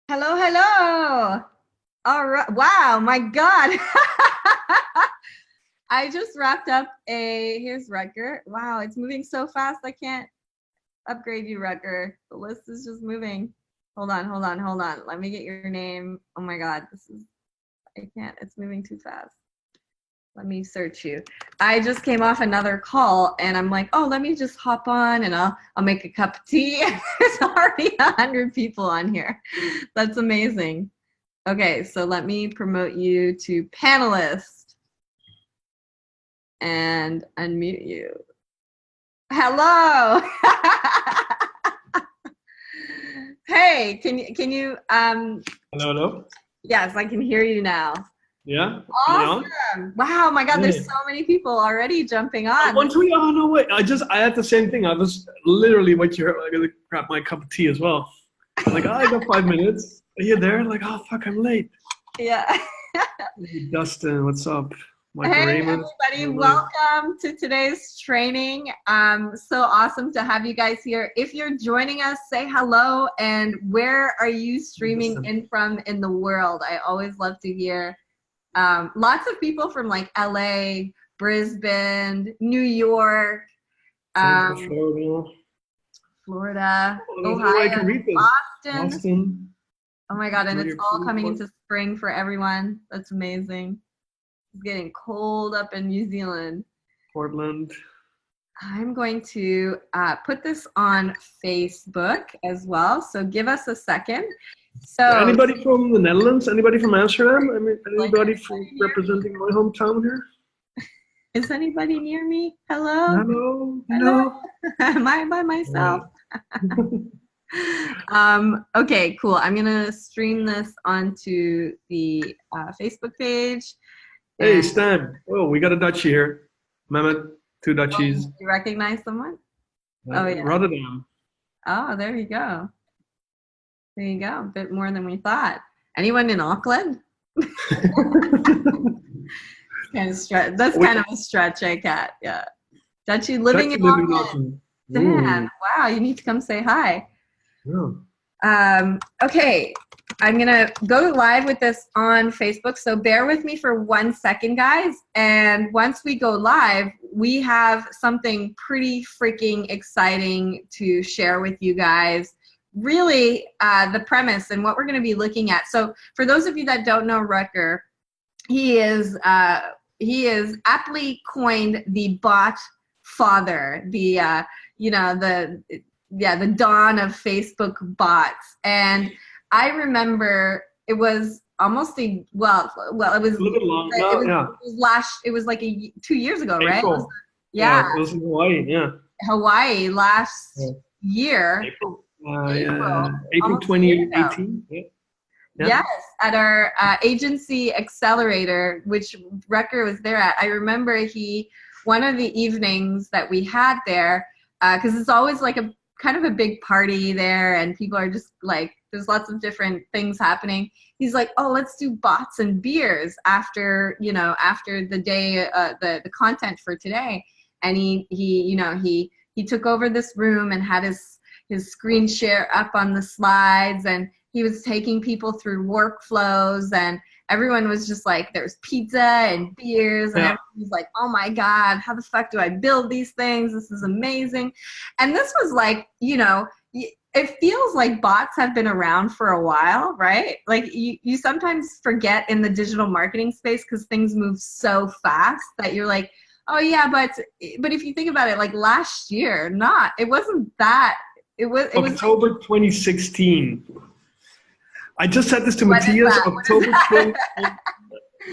Hello, hello. All right. Wow, my God. I just wrapped up here's Rutger. Wow, it's moving so fast. I can't upgrade you, Rutger. The list is just moving. Hold on, hold on, hold on. Let me get your name. Oh my God, I can't, it's moving too fast. Let me search you. I just came off another call and I'm like, oh, let me just hop on and I'll make a cup of tea. There's already 100 people on here. That's amazing. Okay, so let me promote you to panelist and unmute you. Hello. Hey, can you Hello, hello. yes, I can hear you now. Yeah. Awesome. Wow, my God, there's so many people already jumping on. Oh no, wait. I had the same thing. I was literally what you heard. I gotta grab my cup of tea as well. Like, oh, I got 5 minutes. Are you there? Like, oh fuck, I'm late. Yeah. Hey, Dustin, what's up? Mike Hey Raymond. everybody, welcome to today's training. So awesome to have you guys here. If you're joining us, say hello and where are you streaming in from in the world? I always love to hear. Lots of people from like LA, Brisbane, New York, Florida, Ohio, Boston. Oh my God, and it's all coming into spring for everyone. That's amazing. It's getting cold up in New Zealand. Portland. I'm going to put this on Facebook as well, so give us a second. So anybody from the Netherlands? Anybody from Amsterdam? I mean, anybody from representing my hometown here? Is anybody near me? Hello? Hello? Hello? Am I by myself? Okay, cool. I'm gonna stream this onto the Facebook page. Hey, Stan. Oh, we got a Dutchie here. Mehmet, 2 Dutchies. You recognize someone? Oh, yeah. Rotterdam. Oh, there you go. There you go. A bit more than we thought. Anyone in Auckland? Kind of stretch. That's kind of a stretch, eh, Cat? Yeah. Dutchie living in Auckland. Damn. Wow, you need to come say hi. Yeah. Okay, I'm gonna go live with this on Facebook, so bear with me for 1 second, guys. And once we go live, we have something pretty freaking exciting to share with you guys. Really, the premise and what we're gonna be looking at. So for those of you that don't know Rutger, he is aptly coined the bot father, the the dawn of Facebook bots. And I remember it was almost it was like 2 years ago, right? Yeah, it was in Hawaii, yeah. Hawaii last year. April 2018. Yeah. Yes, at our agency accelerator, which Rutger was there at. I remember one of the evenings that we had there, because it's always like a kind of a big party there and people are just like, there's lots of different things happening. He's like, oh, let's do bots and beers after the day, the content for today. And he took over this room and had his screen share up on the slides, and he was taking people through workflows, and everyone was just like, there's pizza and beers, and everyone was like, oh my God, how the fuck do I build these things? This is amazing. And this was like, it feels like bots have been around for a while, right? Like you sometimes forget in the digital marketing space because things move so fast that you're like, oh yeah, but if you think about it, like last year, it wasn't that. It was October 2016. I just said this to Matthias. October 20.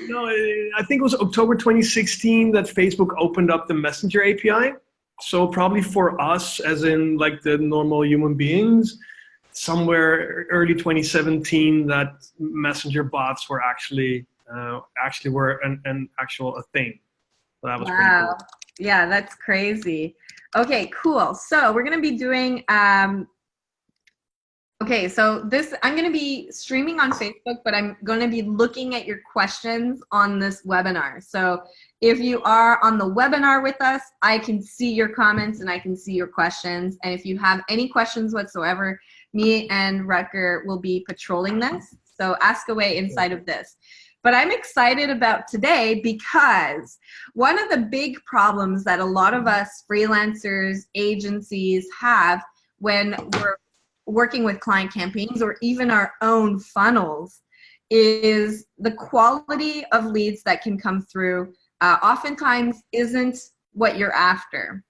No, I think it was October 2016 that Facebook opened up the Messenger API. So probably for us, as in like the normal human beings, somewhere early 2017 that Messenger bots were actually were an actual thing. So that was pretty cool. Yeah, that's crazy. Okay, cool. So we're gonna be doing. Okay, so I'm going to be streaming on Facebook, but I'm going to be looking at your questions on this webinar. So if you are on the webinar with us, I can see your comments and I can see your questions. And if you have any questions whatsoever, me and Rutger will be patrolling this. So ask away inside of this. But I'm excited about today because one of the big problems that a lot of us freelancers, agencies have when we're working with client campaigns or even our own funnels is the quality of leads that can come through oftentimes isn't what you're after.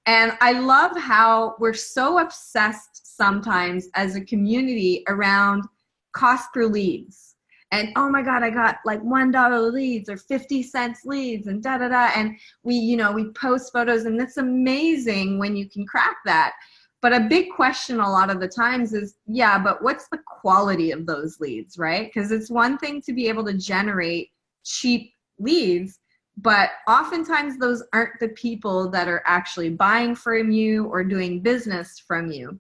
And I love how we're so obsessed sometimes as a community around cost per leads. And oh my God, I got like $1 leads or 50 cents leads and da da da. And we post photos, and that's amazing when you can crack that. But a big question a lot of the times is, yeah, but what's the quality of those leads, right? Because it's one thing to be able to generate cheap leads, but oftentimes those aren't the people that are actually buying from you or doing business from you.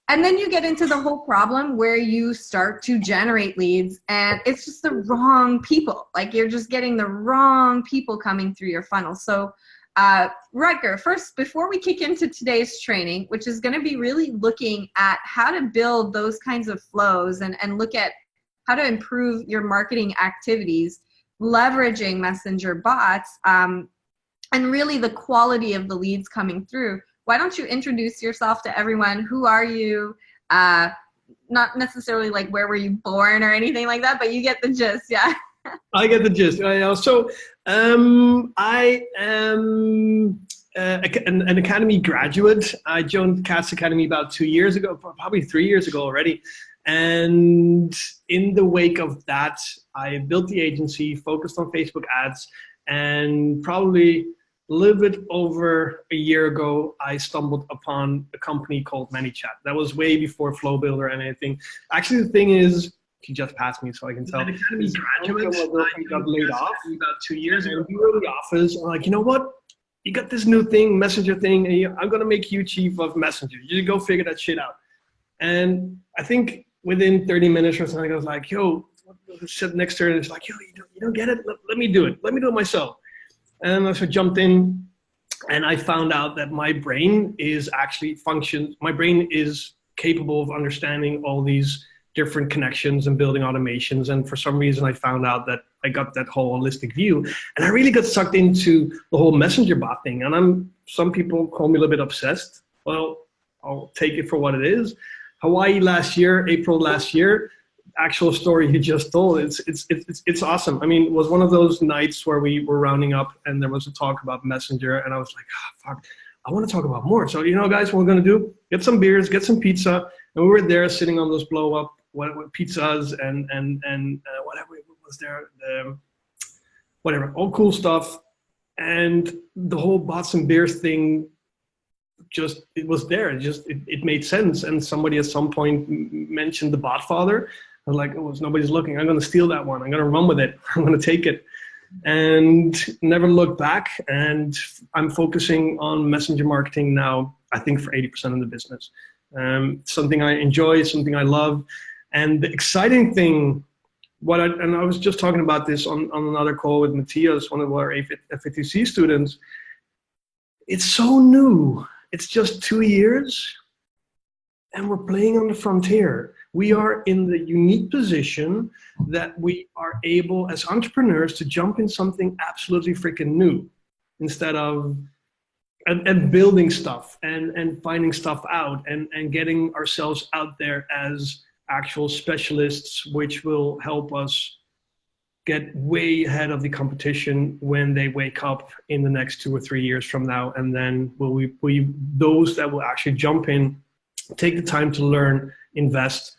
And then you get into the whole problem where you start to generate leads and it's just the wrong people. Like you're just getting the wrong people coming through your funnel. So Rutger, first, before we kick into today's training, which is going to be really looking at how to build those kinds of flows and look at how to improve your marketing activities, leveraging messenger bots, and really the quality of the leads coming through. Why don't you introduce yourself to everyone? Who are you? Not necessarily like where were you born or anything like that, but you get the gist, yeah. I get the gist. So I am an academy graduate. I joined Cat's Academy about 2 years ago, probably 3 years ago already. And in the wake of that, I built the agency, focused on Facebook ads, and probably a little bit over a year ago, I stumbled upon a company called ManyChat. That was way before Flow Builder and anything. Actually, the thing is, he just passed me, so I can tell. An academy graduate, I got laid off about 2 years ago. We were in the office. I'm like, you know what? You got this new thing, Messenger thing, and I'm gonna make you chief of Messenger. You go figure that shit out. And I think within 30 minutes or something, I was like, yo, sit next to her, and it's like, yo, you don't get it? Let me do it. Let me do it myself. And I jumped in, and I found out that my brain is actually my brain is capable of understanding all these different connections and building automations. And for some reason, I found out that I got that whole holistic view, and I really got sucked into the whole messenger bot thing. And some people call me a little bit obsessed. Well, I'll take it for what it is. Hawaii last year, April last year, actual story you just told. It's awesome. I mean, it was one of those nights where we were rounding up and there was a talk about Messenger, and I was like, oh, fuck, I want to talk about more. So, guys, what we're going to do, get some beers, get some pizza. And we were there sitting on those blow up pizzas and whatever was there, whatever, all cool stuff. And the whole bots and beers thing, it was there. It made sense. And somebody at some point mentioned the bot father. I was like, oh, nobody's looking. I'm going to steal that one. I'm going to run with it. I'm going to take it. And never look back. And I'm focusing on messenger marketing now, I think for 80% of the business. Something I enjoy, something I love. And the exciting thing, and I was just talking about this on another call with Matthias, one of our FATC students. It's so new. It's just 2 years, and we're playing on the frontier. We are in the unique position that we are able, as entrepreneurs, to jump in something absolutely freaking new, instead of and building stuff and finding stuff out and getting ourselves out there as actual specialists, which will help us get way ahead of the competition when they wake up in the next 2 or 3 years from now. And then those that will actually jump in, take the time to learn, invest,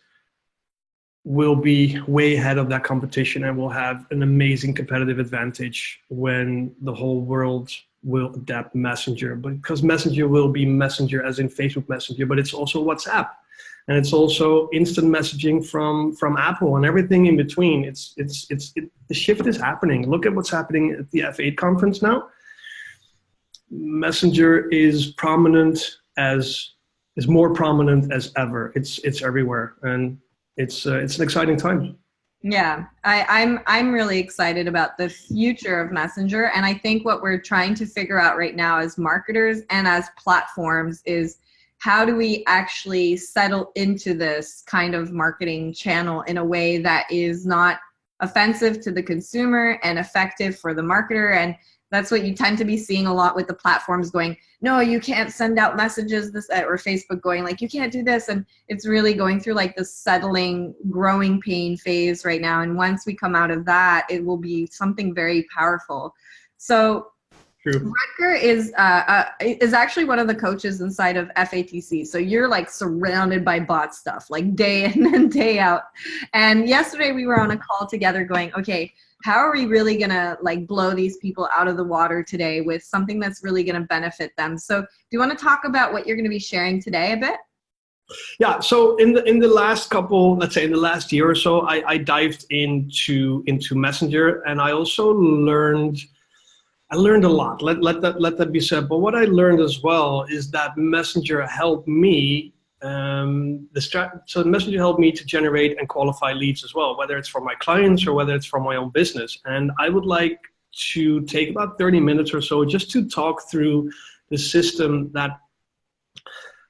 will be way ahead of that competition and will have an amazing competitive advantage when the whole world will adapt Messenger. But because Messenger will be Messenger as in Facebook Messenger, but it's also WhatsApp. And it's also instant messaging from Apple and everything in between. The shift is happening. Look at what's happening at the F8 conference now. Messenger is more prominent as ever. It's everywhere, and it's an exciting time. Yeah, I'm really excited about the future of Messenger, and I think what we're trying to figure out right now as marketers and as platforms is how do we actually settle into this kind of marketing channel in a way that is not offensive to the consumer and effective for the marketer? And that's what you tend to be seeing a lot with the platforms going, no, you can't send out messages this, or Facebook going like, you can't do this. And it's really going through like this settling, growing pain phase right now. And once we come out of that, it will be something very powerful. So True. Rutger is actually one of the coaches inside of FATC. So you're like surrounded by bot stuff, like day in and day out. And yesterday we were on a call together going, okay, how are we really gonna like blow these people out of the water today with something that's really gonna benefit them? So do you want to talk about what you're gonna be sharing today a bit? Yeah, so in the last couple, let's say in the last year or so, I dived into Messenger, and I also learned a lot. Let that be said. But what I learned as well is that Messenger helped me. So Messenger helped me to generate and qualify leads as well, whether it's for my clients or whether it's for my own business. And I would like to take about 30 minutes or so just to talk through the system that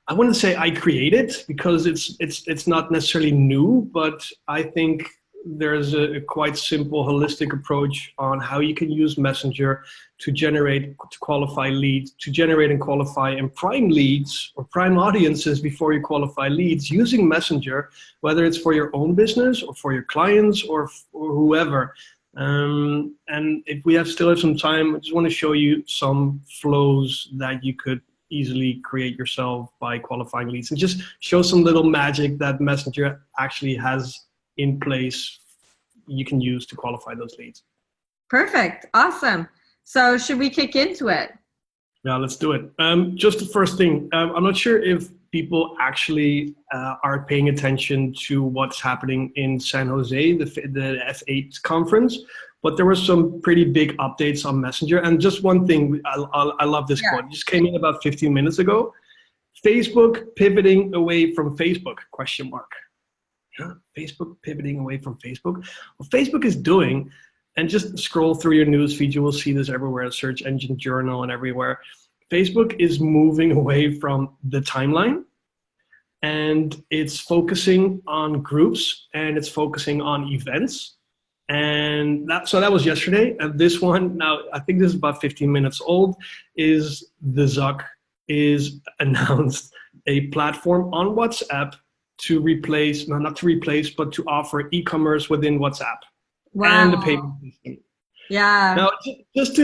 I wouldn't say I created, because it's not necessarily new, but I think there's a quite simple holistic approach on how you can use Messenger to qualify leads, to generate and qualify and prime leads or prime audiences before you qualify leads using Messenger, whether it's for your own business or for your clients or whoever. And if we still have some time, I just want to show you some flows that you could easily create yourself by qualifying leads, and just show some little magic that Messenger actually has in place you can use to qualify those leads. Perfect. Awesome. So should we kick into it? Yeah, let's do it. Just the first thing, I'm not sure if people actually are paying attention to what's happening in San Jose, the F8 conference, but there were some pretty big updates on Messenger. And just one thing, I love this quote. It just came in about 15 minutes ago. Facebook pivoting away from Facebook, question mark. Yeah, Facebook pivoting away from Facebook. What Facebook is doing, and just scroll through your news feed, you will see this everywhere, search engine journal and everywhere. Facebook is moving away from the timeline, and it's focusing on groups, and it's focusing on events. And that was yesterday. And this one, now I think this is about 15 minutes old, is the Zuck is announced a platform on WhatsApp to replace, no, not to replace, but to offer e-commerce within WhatsApp. Wow. And the payment system. Yeah. Now, just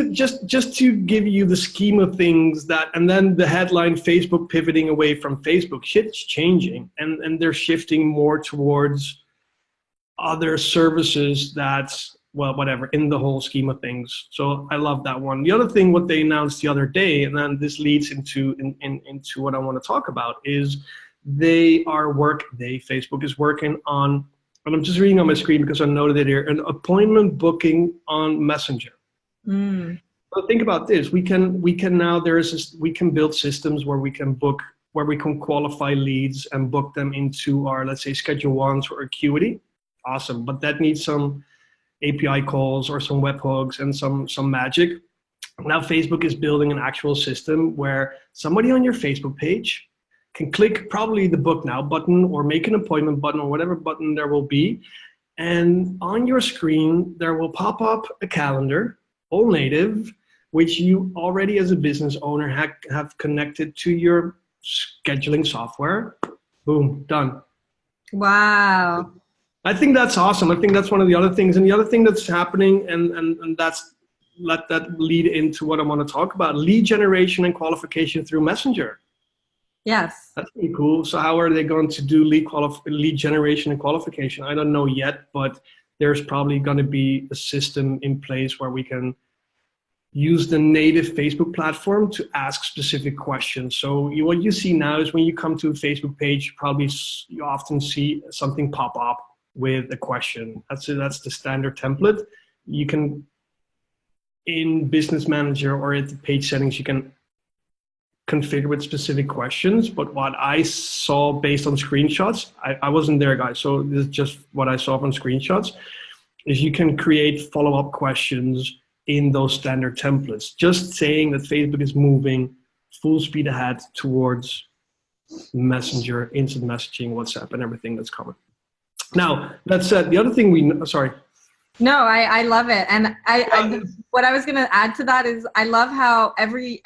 to give you the scheme of things that, and then the headline, Facebook pivoting away from Facebook, shit's changing, and they're shifting more towards other services that's, well, whatever, in the whole scheme of things. So I love that one. The other thing, what they announced the other day, and then this leads into what I want to talk about, is Facebook is working on, and I'm just reading on my screen because I noted it here, an appointment booking on Messenger. Mm. So think about this. We can build systems where we can qualify leads and book them into our, let's say, Schedule Ones or Acuity. Awesome, but that needs some API calls or some webhooks and some magic. Now Facebook is building an actual system where somebody on your Facebook page can click probably the book now button or make an appointment button or whatever button there will be. And on your screen, there will pop up a calendar, all native, which you already as a business owner have connected to your scheduling software. Boom, done. Wow. I think that's awesome. I think that's one of the other things. And the other thing that's happening, and let that lead into what I want to talk about, lead generation and qualification through Messenger. Yes. That's pretty cool. So how are they going to do lead generation and qualification? I don't know yet, but there's probably going to be a system in place where we can use the native Facebook platform to ask specific questions. So what you see now is when you come to a Facebook page, you often see something pop up with a question. That's the standard template. You can, in Business Manager or at the page settings, you can configure with specific questions. But what I saw based on screenshots, I wasn't there, guys, so this is just what I saw from screenshots, is you can create follow-up questions in those standard templates, just saying that Facebook is moving full speed ahead towards Messenger, instant messaging, WhatsApp, and everything that's coming. Now, that said, the other thing sorry. No, I love it. And what I was going to add to that is I love how every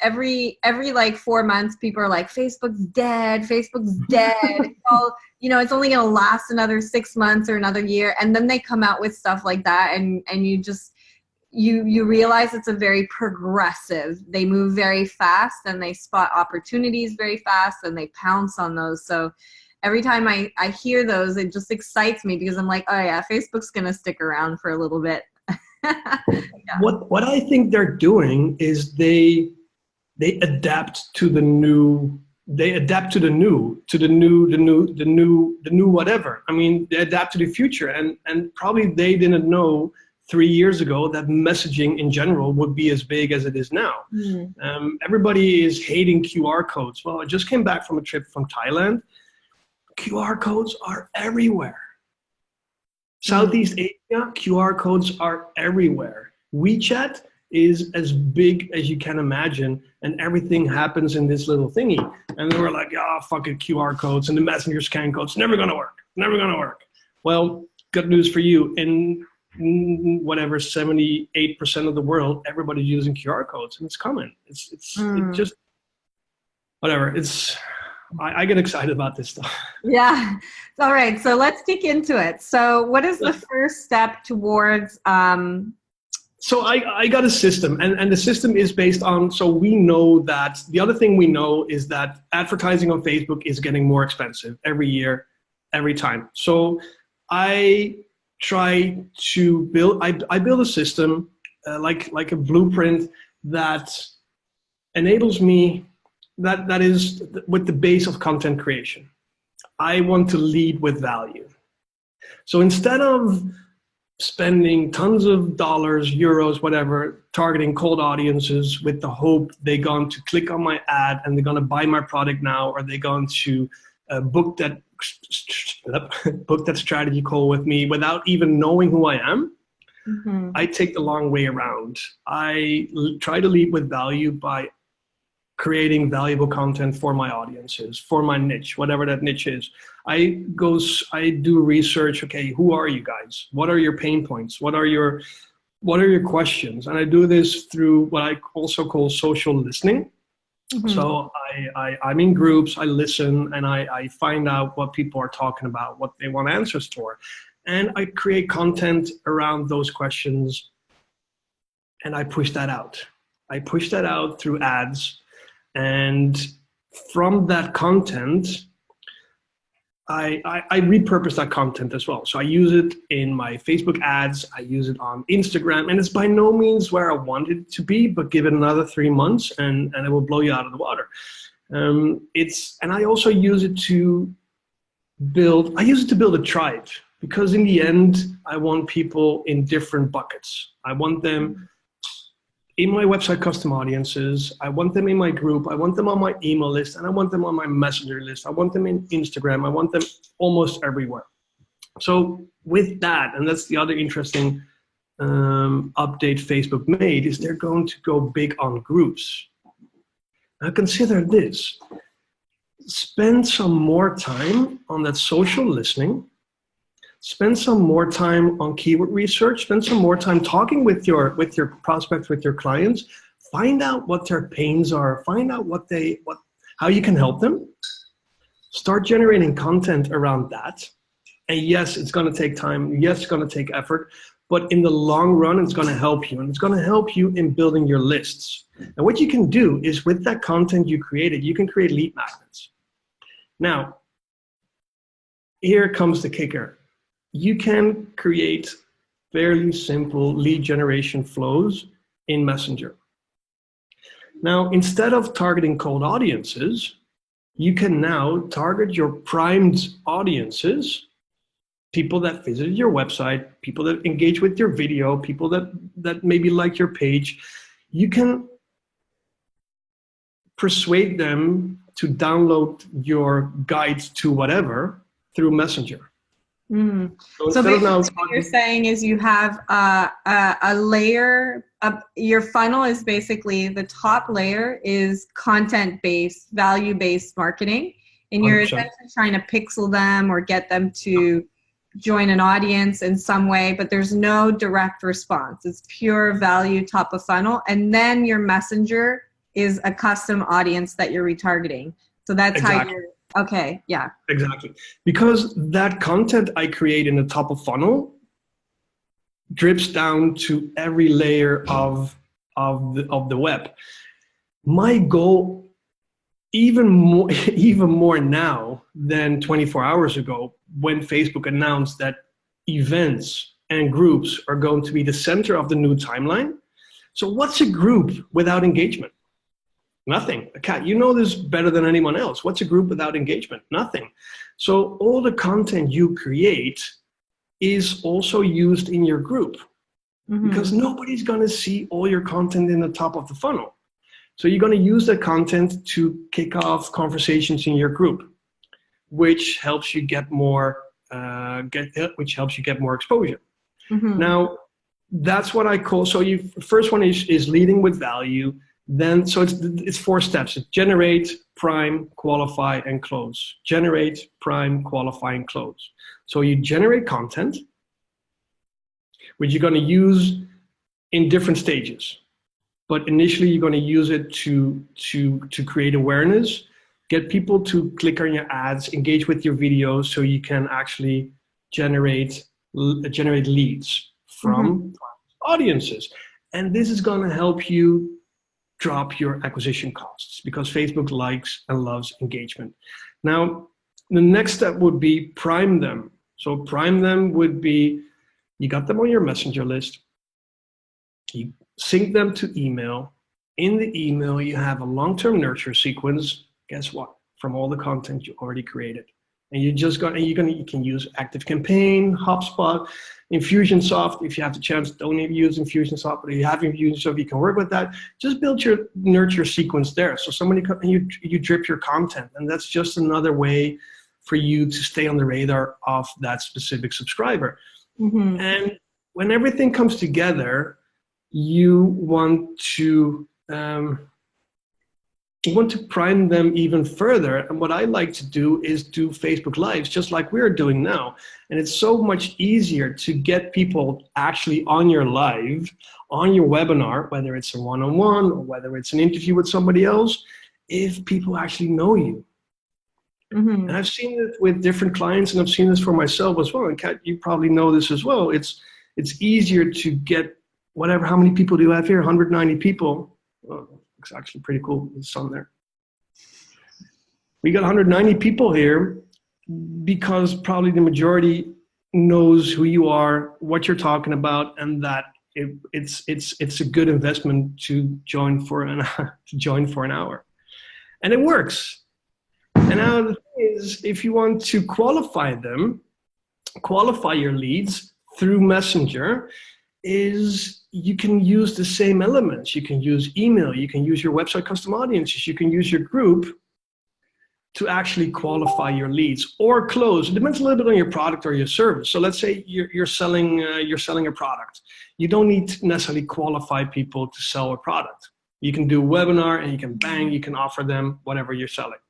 like 4 months, people are like, Facebook's dead. Facebook's dead. It's all, it's only going to last another 6 months or another year. And then they come out with stuff like that. And you just, you realize it's a very progressive, they move very fast and they spot opportunities very fast and they pounce on those. So every time I hear those, it just excites me because I'm like, oh yeah, Facebook's going to stick around for a little bit. Yeah. What I think they're doing is they adapt to the new, the new whatever. I mean, they adapt to the future, and probably they didn't know 3 years ago that messaging in general would be as big as it is now. Everybody is hating QR codes. Well, I just came back from a trip from Thailand. QR codes are everywhere. Southeast Asia, QR codes are everywhere. WeChat is as big as you can imagine, and everything happens in this little thingy. And they were like, oh, fuck it, QR codes and the messenger scan codes, never gonna work, never gonna work. Well, good news for you. In whatever 78% of the world, everybody's using QR codes, and it's coming. It's it just whatever. I get excited about this stuff. Yeah. All right. So let's dig into it. So what is the first step towards? So I got a system, and the system is based on, so we know that, the other thing we know is that advertising on Facebook is getting more expensive every year, every time. So I try to build, I build a system like a blueprint that enables me, that is with the base of content creation. I want to lead with value. So instead of spending tons of dollars, euros, whatever, targeting cold audiences with the hope they're going to click on my ad and they're going to buy my product now, or they're going to book that strategy call with me without even knowing who I am, I take the long way around. I try to lead with value by creating valuable content for my audiences, for my niche, whatever that niche is. I do research. Okay, who are you guys? What are your pain points? What are your questions? And I do this through what I also call social listening. So I'm in groups, I listen, and I find out what people are talking about, what they want answers for. And I create content around those questions, and I push that out. I push that out through ads. And from that content, I repurpose that content as well. So I use it in my Facebook ads, I use it on Instagram, and it's by no means where I want it to be, but give it another 3 months and it will blow you out of the water. And I also use it to build a tribe, because in the end, I want people in different buckets. I want them in my website custom audiences, I want them in my group, I want them on my email list, and I want them on my messenger list, I want them in Instagram, I want them almost everywhere. So with that, and that's the other interesting update Facebook made, is they're going to go big on groups. Now consider this, spend some more time on that social listening, spend some more time on keyword research, spend some more time talking with your prospects, with your clients, find out what their pains are, find out how you can help them, start generating content around that. And yes, it's going to take time. Yes, it's going to take effort, but in the long run, it's going to help you, and it's going to help you in building your lists. And what you can do is, with that content you created, you can create lead magnets. Now, here comes the kicker. You can create fairly simple lead generation flows in Messenger. Now, instead of targeting cold audiences, you can now target your primed audiences, people that visited your website, people that engage with your video, people that maybe like your page. You can persuade them to download your guides to whatever through Messenger. So basically what you're saying is you have a layer, your funnel is basically, the top layer is content-based, value-based marketing, and you're essentially trying to pixel them or get them to join an audience in some way, but there's no direct response. It's pure value top of funnel. And then your messenger is a custom audience that you're retargeting. So that's how you're, okay, yeah. Exactly. Because that content I create in the top of funnel drips down to every layer of the web. My goal, even more now than 24 hours ago, when Facebook announced that events and groups are going to be the center of the new timeline. So what's a group without engagement? Nothing. Cat, you know this better than anyone else. What's a group without engagement? Nothing. So all the content you create is also used in your group, because nobody's going to see all your content in the top of the funnel. So you're going to use that content to kick off conversations in your group, which helps you get more exposure. Now, that's what I call, so you first one is leading with value. Then, so it's 4 steps. It's generate, prime, qualify, and close. Generate, prime, qualify, and close. So you generate content, which you're going to use in different stages. But initially, you're going to use it to create awareness, get people to click on your ads, engage with your videos, so you can actually generate leads from audiences. And this is going to help you drop your acquisition costs, because Facebook likes and loves engagement. Now, the next step would be prime them. So prime them would be, you got them on your messenger list, you sync them to email. In the email, you have a long-term nurture sequence. Guess what? From all the content you already created. And you can use ActiveCampaign, HubSpot, Infusionsoft. If you have the chance, don't even use Infusionsoft, but if you have Infusionsoft, you can work with that. Just build your nurture sequence there. So you drip your content, and that's just another way for you to stay on the radar of that specific subscriber. And when everything comes together, you want to prime them even further. And what I like to do is do Facebook Lives, just like we're doing now. And it's so much easier to get people actually on your live, on your webinar, whether it's a one-on-one or whether it's an interview with somebody else, if people actually know you. And I've seen it with different clients, and I've seen this for myself as well. And Kat, you probably know this as well. It's easier to get whatever, how many people do you have here? 190 people. Well, it's actually pretty cool. There's some there. We got 190 people here because probably the majority knows who you are, what you're talking about, and that it's a good investment to join for an hour. And it works. And now the thing is, if you want to qualify your leads through Messenger, is you can use the same elements. You can use email, you can use your website custom audiences, you can use your group to actually qualify your leads or close. It depends a little bit on your product or your service. So let's say you're selling a product. You don't need to necessarily qualify people to sell a product. You can do a webinar and you can offer them whatever you're selling.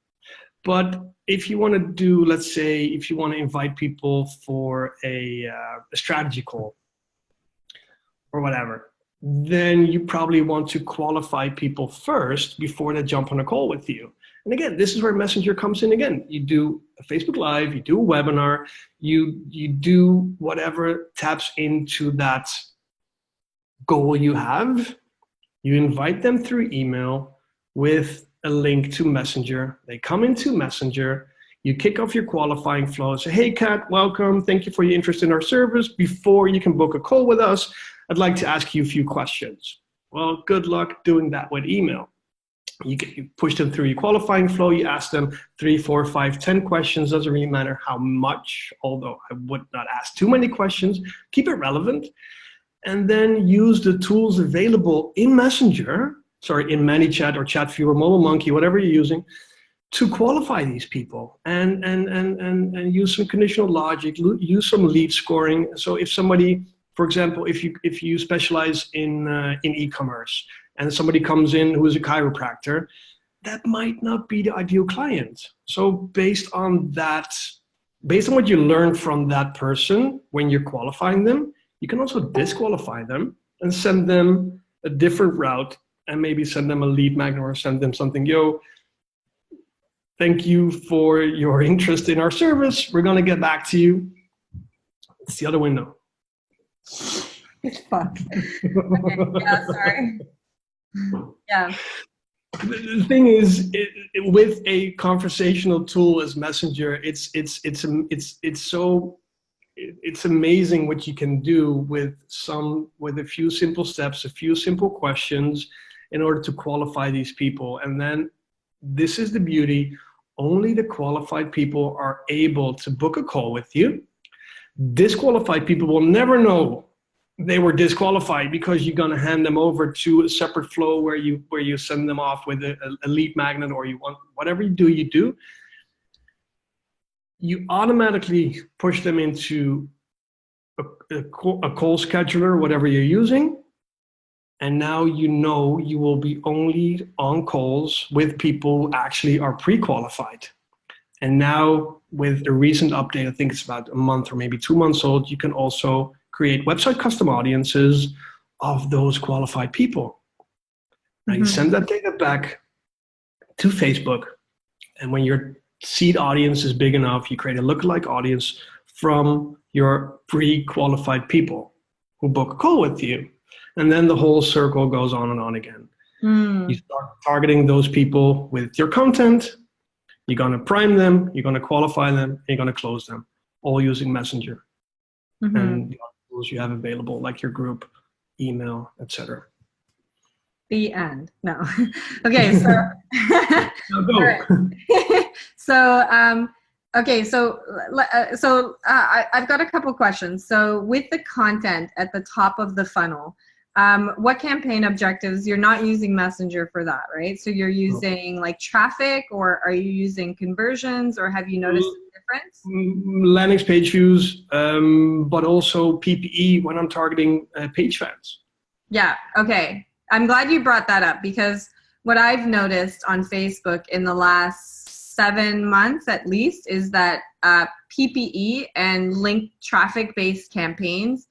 But if you want to do, let's say, if you want to invite people for a strategy call or whatever, then you probably want to qualify people first before they jump on a call with you. And again, this is where Messenger comes in again. You do a Facebook Live, you do a webinar, you do whatever taps into that goal you have. You invite them through email with a link to Messenger. They come into Messenger. You kick off your qualifying flow. Say, hey, Kat, welcome. Thank you for your interest in our service. Before you can book a call with us, I'd like to ask you a few questions. Well, good luck doing that with email. You push them through your qualifying flow. You ask them 3, 4, 5, 10 questions. Doesn't really matter how much, although I would not ask too many questions. Keep it relevant. And then use the tools available in Messenger, in ManyChat or ChatViewer, MobileMonkey, whatever you're using, to qualify these people and use some conditional logic, use some lead scoring. So if somebody, for example, if you specialize in e-commerce and somebody comes in who is a chiropractor, that might not be the ideal client. So based on what you learn from that person when you're qualifying them, you can also disqualify them and send them a different route, and maybe send them a lead magnet or send them something. Yo, thank you for your interest in our service. We're going to get back to you. It's the other window. Fuck. Okay. Yeah, sorry. Yeah. The thing is, with a conversational tool as Messenger, it's amazing what you can do with a few simple steps, a few simple questions in order to qualify these people. And then this is the beauty. Only the qualified people are able to book a call with you. Disqualified people will never know they were disqualified, because you're going to hand them over to a separate flow where you send them off with a lead magnet, or you want whatever you do. You automatically push them into a call scheduler, whatever you're using. And now you will be only on calls with people who actually are pre-qualified. And now with a recent update, I think it's about a month or maybe 2 months old, you can also create website custom audiences of those qualified people. Now you send that data back to Facebook, and when your seed audience is big enough, you create a lookalike audience from your pre-qualified people who book a call with you. And then the whole circle goes on and on again. You start targeting those people with your content. You're going to prime them, you're going to qualify them, and you're going to close them, all using Messenger. And the other tools you have available, like your group, email, etc. The end. No. Okay, so I've got a couple questions. So with the content at the top of the funnel, what campaign objectives? You're not using Messenger for that, right? So you're using like traffic, or are you using conversions, or have you noticed a difference? Landing page views, but also PPE when I'm targeting page fans. Yeah. Okay. I'm glad you brought that up, because what I've noticed on Facebook in the last 7 months at least is that PPE and linked traffic-based campaigns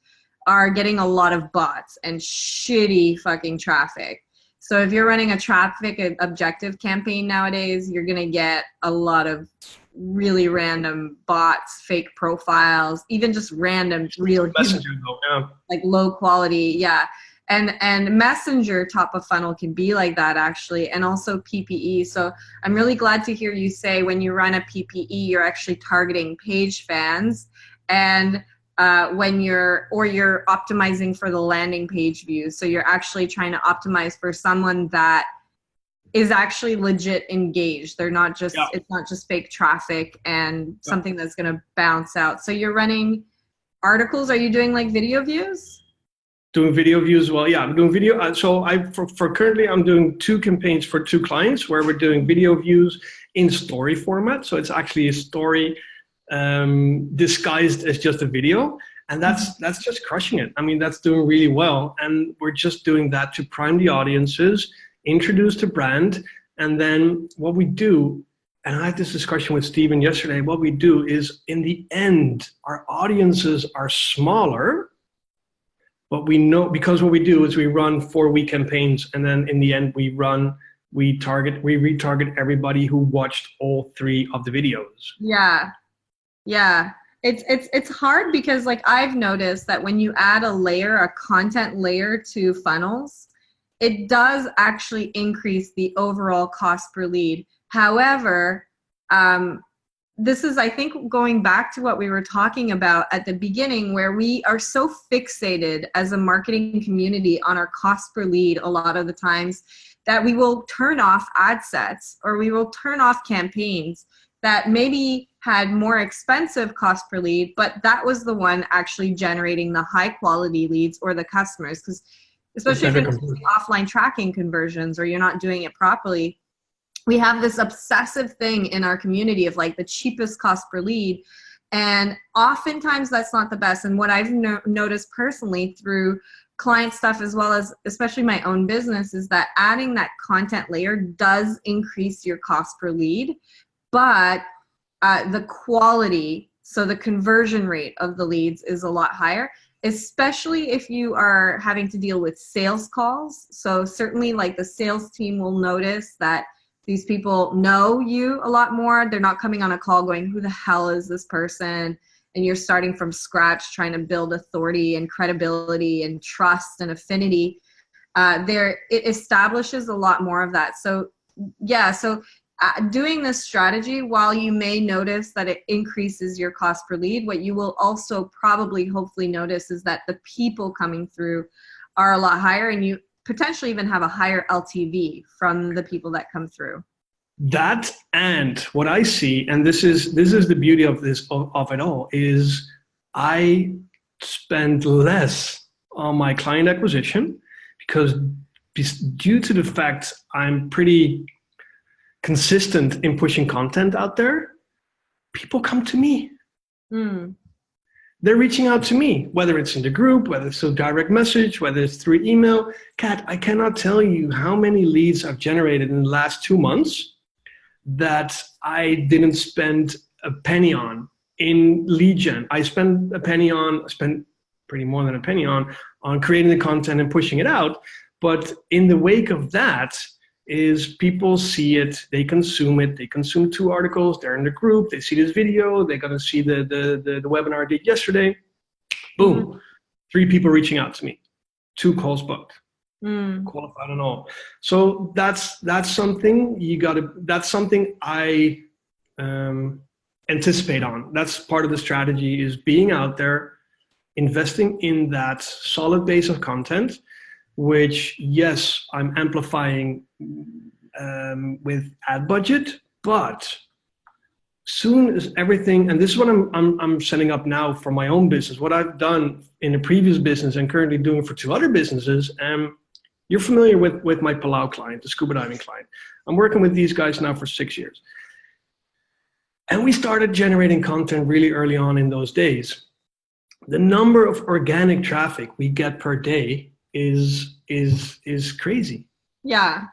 are getting a lot of bots and shitty fucking traffic. So if you're running a traffic objective campaign nowadays, you're gonna get a lot of really random bots, fake profiles, even just random real Messenger though, yeah. Like low quality, yeah. And Messenger top of funnel can be like that actually, and also PPE. So I'm really glad to hear you say when you run a PPE, you're actually targeting page fans, and when you're optimizing for the landing page views. So you're actually trying to optimize for someone that is actually legit engaged. They're not just, it's not just fake traffic and something that's going to bounce out. So you're running articles. Are you doing like video views? Doing video views as well. Yeah, I'm doing video. So for currently, I'm doing 2 campaigns for 2 clients where we're doing video views in story format. So it's actually a story disguised as just a video, and that's just crushing it. I mean, that's doing really well, and we're just doing that to prime the audiences, introduce the brand, and then what we do, and I had this discussion with Steven yesterday, what we do is, in the end, our audiences are smaller, but we know, because what we do is we run 4-week campaigns, and then in the end we retarget everybody who watched all 3 of the videos. Yeah, it's hard because like I've noticed that when you add a content layer to funnels, it does actually increase the overall cost per lead. However, this is, I think, going back to what we were talking about at the beginning, where we are so fixated as a marketing community on our cost per lead a lot of the times that we will turn off ad sets, or we will turn off campaigns that maybe had more expensive cost per lead, but that was the one actually generating the high quality leads or the customers. Because especially if you're doing offline tracking conversions or you're not doing it properly, we have this obsessive thing in our community of like the cheapest cost per lead. And oftentimes that's not the best. And what I've noticed personally through client stuff, as well as especially my own business, is that adding that content layer does increase your cost per lead, but the quality, so the conversion rate of the leads is a lot higher, especially if you are having to deal with sales calls. So certainly like the sales team will notice that these people know you a lot more. They're not coming on a call going, who the hell is this person? And you're starting from scratch trying to build authority and credibility and trust and affinity. It establishes a lot more of that. So yeah, so doing this strategy, while you may notice that it increases your cost per lead, what you will also probably hopefully notice is that the people coming through are a lot higher, and you potentially even have a higher LTV from the people that come through. That, and what I see, and this is the beauty of this of it all, is I spend less on my client acquisition because due to the fact I'm pretty consistent in pushing content out there, people come to me. They're reaching out to me, whether it's in the group, whether it's a direct message, whether it's through email. Kat, I cannot tell you how many leads I've generated in the last 2 months that I didn't spend a penny on in lead gen. I spent pretty more than a penny on creating the content and pushing it out. But in the wake of that is people see it, they consume it, they consume 2 articles, they're in the group, they see this video, they're gonna see the webinar I did yesterday. Boom, 3 people reaching out to me, 2 calls booked. Qualified and all. So that's something that's something I anticipate on. That's part of the strategy, is being out there, investing in that solid base of content, which, yes, I'm amplifying with ad budget, but soon as everything, and this is what I'm setting up now for my own business, what I've done in a previous business and currently doing for 2 other businesses. You're familiar with my Palau client, the scuba diving client. I'm working with these guys now for 6 years. And we started generating content really early on in those days. The number of organic traffic we get per day is crazy. Yeah.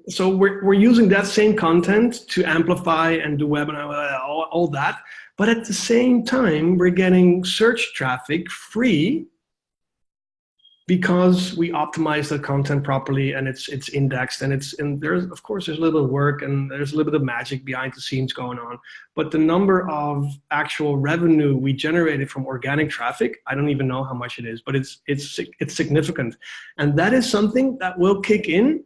So we're using that same content to amplify and do webinar, all that. But at the same time, we're getting search traffic free because we optimize the content properly, and it's indexed, and there's of course there's a little work and there's a little bit of magic behind the scenes going on. But the number of actual revenue we generated from organic traffic, I don't even know how much it is, but it's significant, and that is something that will kick in,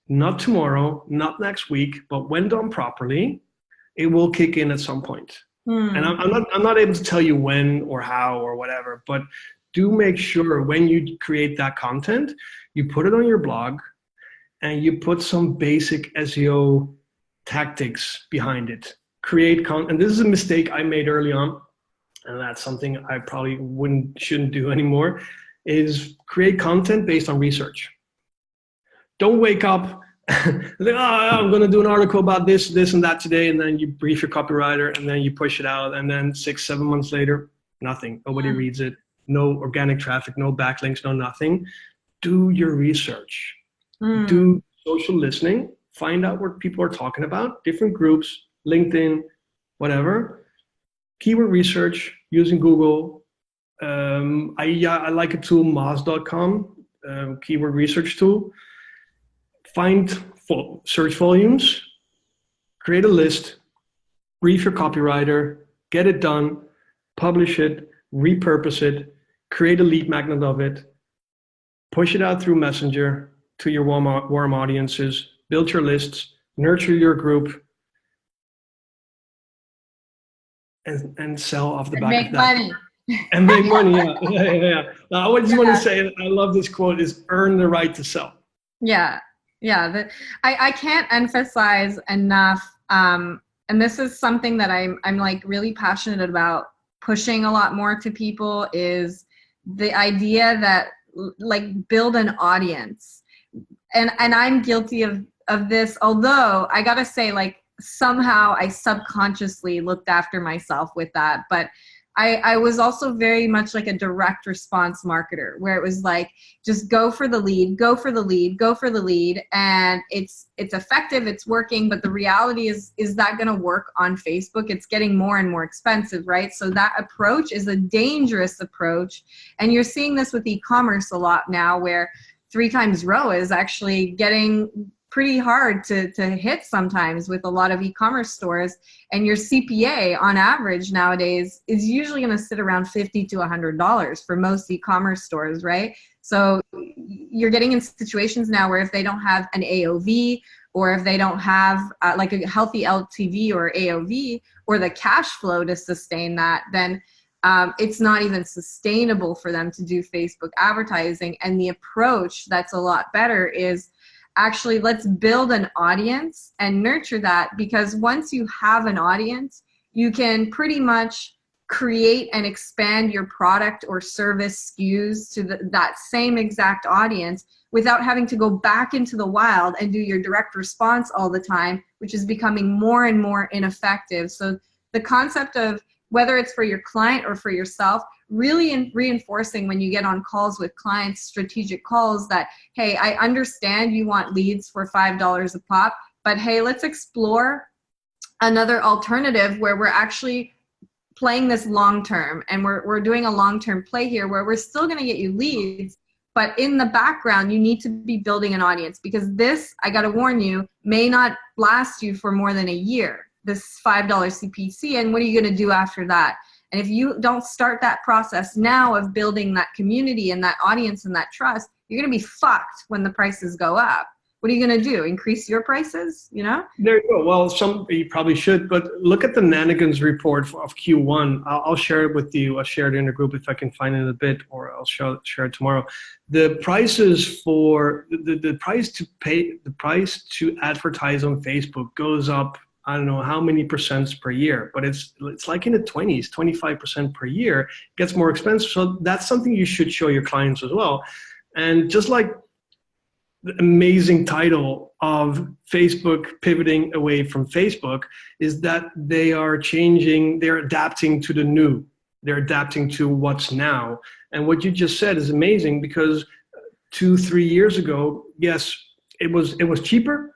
not tomorrow, not next week, but when done properly, it will kick in at some point. And I'm not able to tell you when or how or whatever, but do make sure when you create that content, you put it on your blog and you put some basic SEO tactics behind it. Create content, and this is a mistake I made early on, and that's something I probably shouldn't do anymore, is create content based on research. Don't wake up and think, I'm gonna do an article about this, and that today, and then you brief your copywriter and then you push it out, and then 6-7 months later, nothing, nobody reads it. No organic traffic, no backlinks, no nothing. Do your research. Do social listening. Find out what people are talking about, different groups, LinkedIn, whatever. Keyword research using Google. I like a tool, moz.com, keyword research tool. Find search volumes, create a list, brief your copywriter, get it done, publish it, repurpose it, create a lead magnet of it, push it out through Messenger to your warm audiences, build your lists, nurture your group, and sell off the back of that. Money. And make money. Yeah. Now, I just want to say, I love this quote, is earn the right to sell. Yeah. I can't emphasize enough, and this is something that I'm like really passionate about pushing a lot more to people, is the idea that like build an audience. And I'm guilty of this, although I gotta say, like, somehow I subconsciously looked after myself with that. But I was also very much like a direct response marketer, where it was like, just go for the lead, go for the lead, go for the lead. And it's effective, it's working. But the reality is that going to work on Facebook? It's getting more and more expensive, right? So that approach is a dangerous approach. And you're seeing this with e-commerce a lot now, where 3 times ROAS is actually getting pretty hard to hit sometimes with a lot of e-commerce stores. And your CPA on average nowadays is usually going to sit around $50 to $100 for most e-commerce stores, right? So you're getting in situations now where if they don't have an AOV, or if they don't have like a healthy LTV or AOV, or the cash flow to sustain that, then it's not even sustainable for them to do Facebook advertising. And the approach that's a lot better is actually, let's build an audience and nurture that, because once you have an audience, you can pretty much create and expand your product or service SKUs to that same exact audience without having to go back into the wild and do your direct response all the time, which is becoming more and more ineffective. So the concept of, whether it's for your client or for yourself, really reinforcing when you get on calls with clients, strategic calls, that, hey, I understand you want leads for $5 a pop, but hey, let's explore another alternative where we're actually playing this long term, and we're doing a long-term play here where we're still going to get you leads, but in the background you need to be building an audience, because this, I got to warn you, may not last you for more than a year, this $5 CPC. And what are you going to do after that? And if you don't start that process now of building that community and that audience and that trust, you're going to be fucked when the prices go up. What are you going to do? Increase your prices? You know? There you go. Well, you probably should, but look at the Nanigans report of Q1. I'll share it with you. I'll share it in the group if I can find it in a bit, or I'll share it tomorrow. The prices for the price to pay, the price to advertise on Facebook goes up, I don't know how many percents per year, but it's like in the 20s, 25% per year. It gets more expensive. So that's something you should show your clients as well. And just like the amazing title of Facebook pivoting away from Facebook is that they are changing, they're adapting to the new. They're adapting to what's now. And what you just said is amazing, because 2-3 years ago, yes, it was cheaper,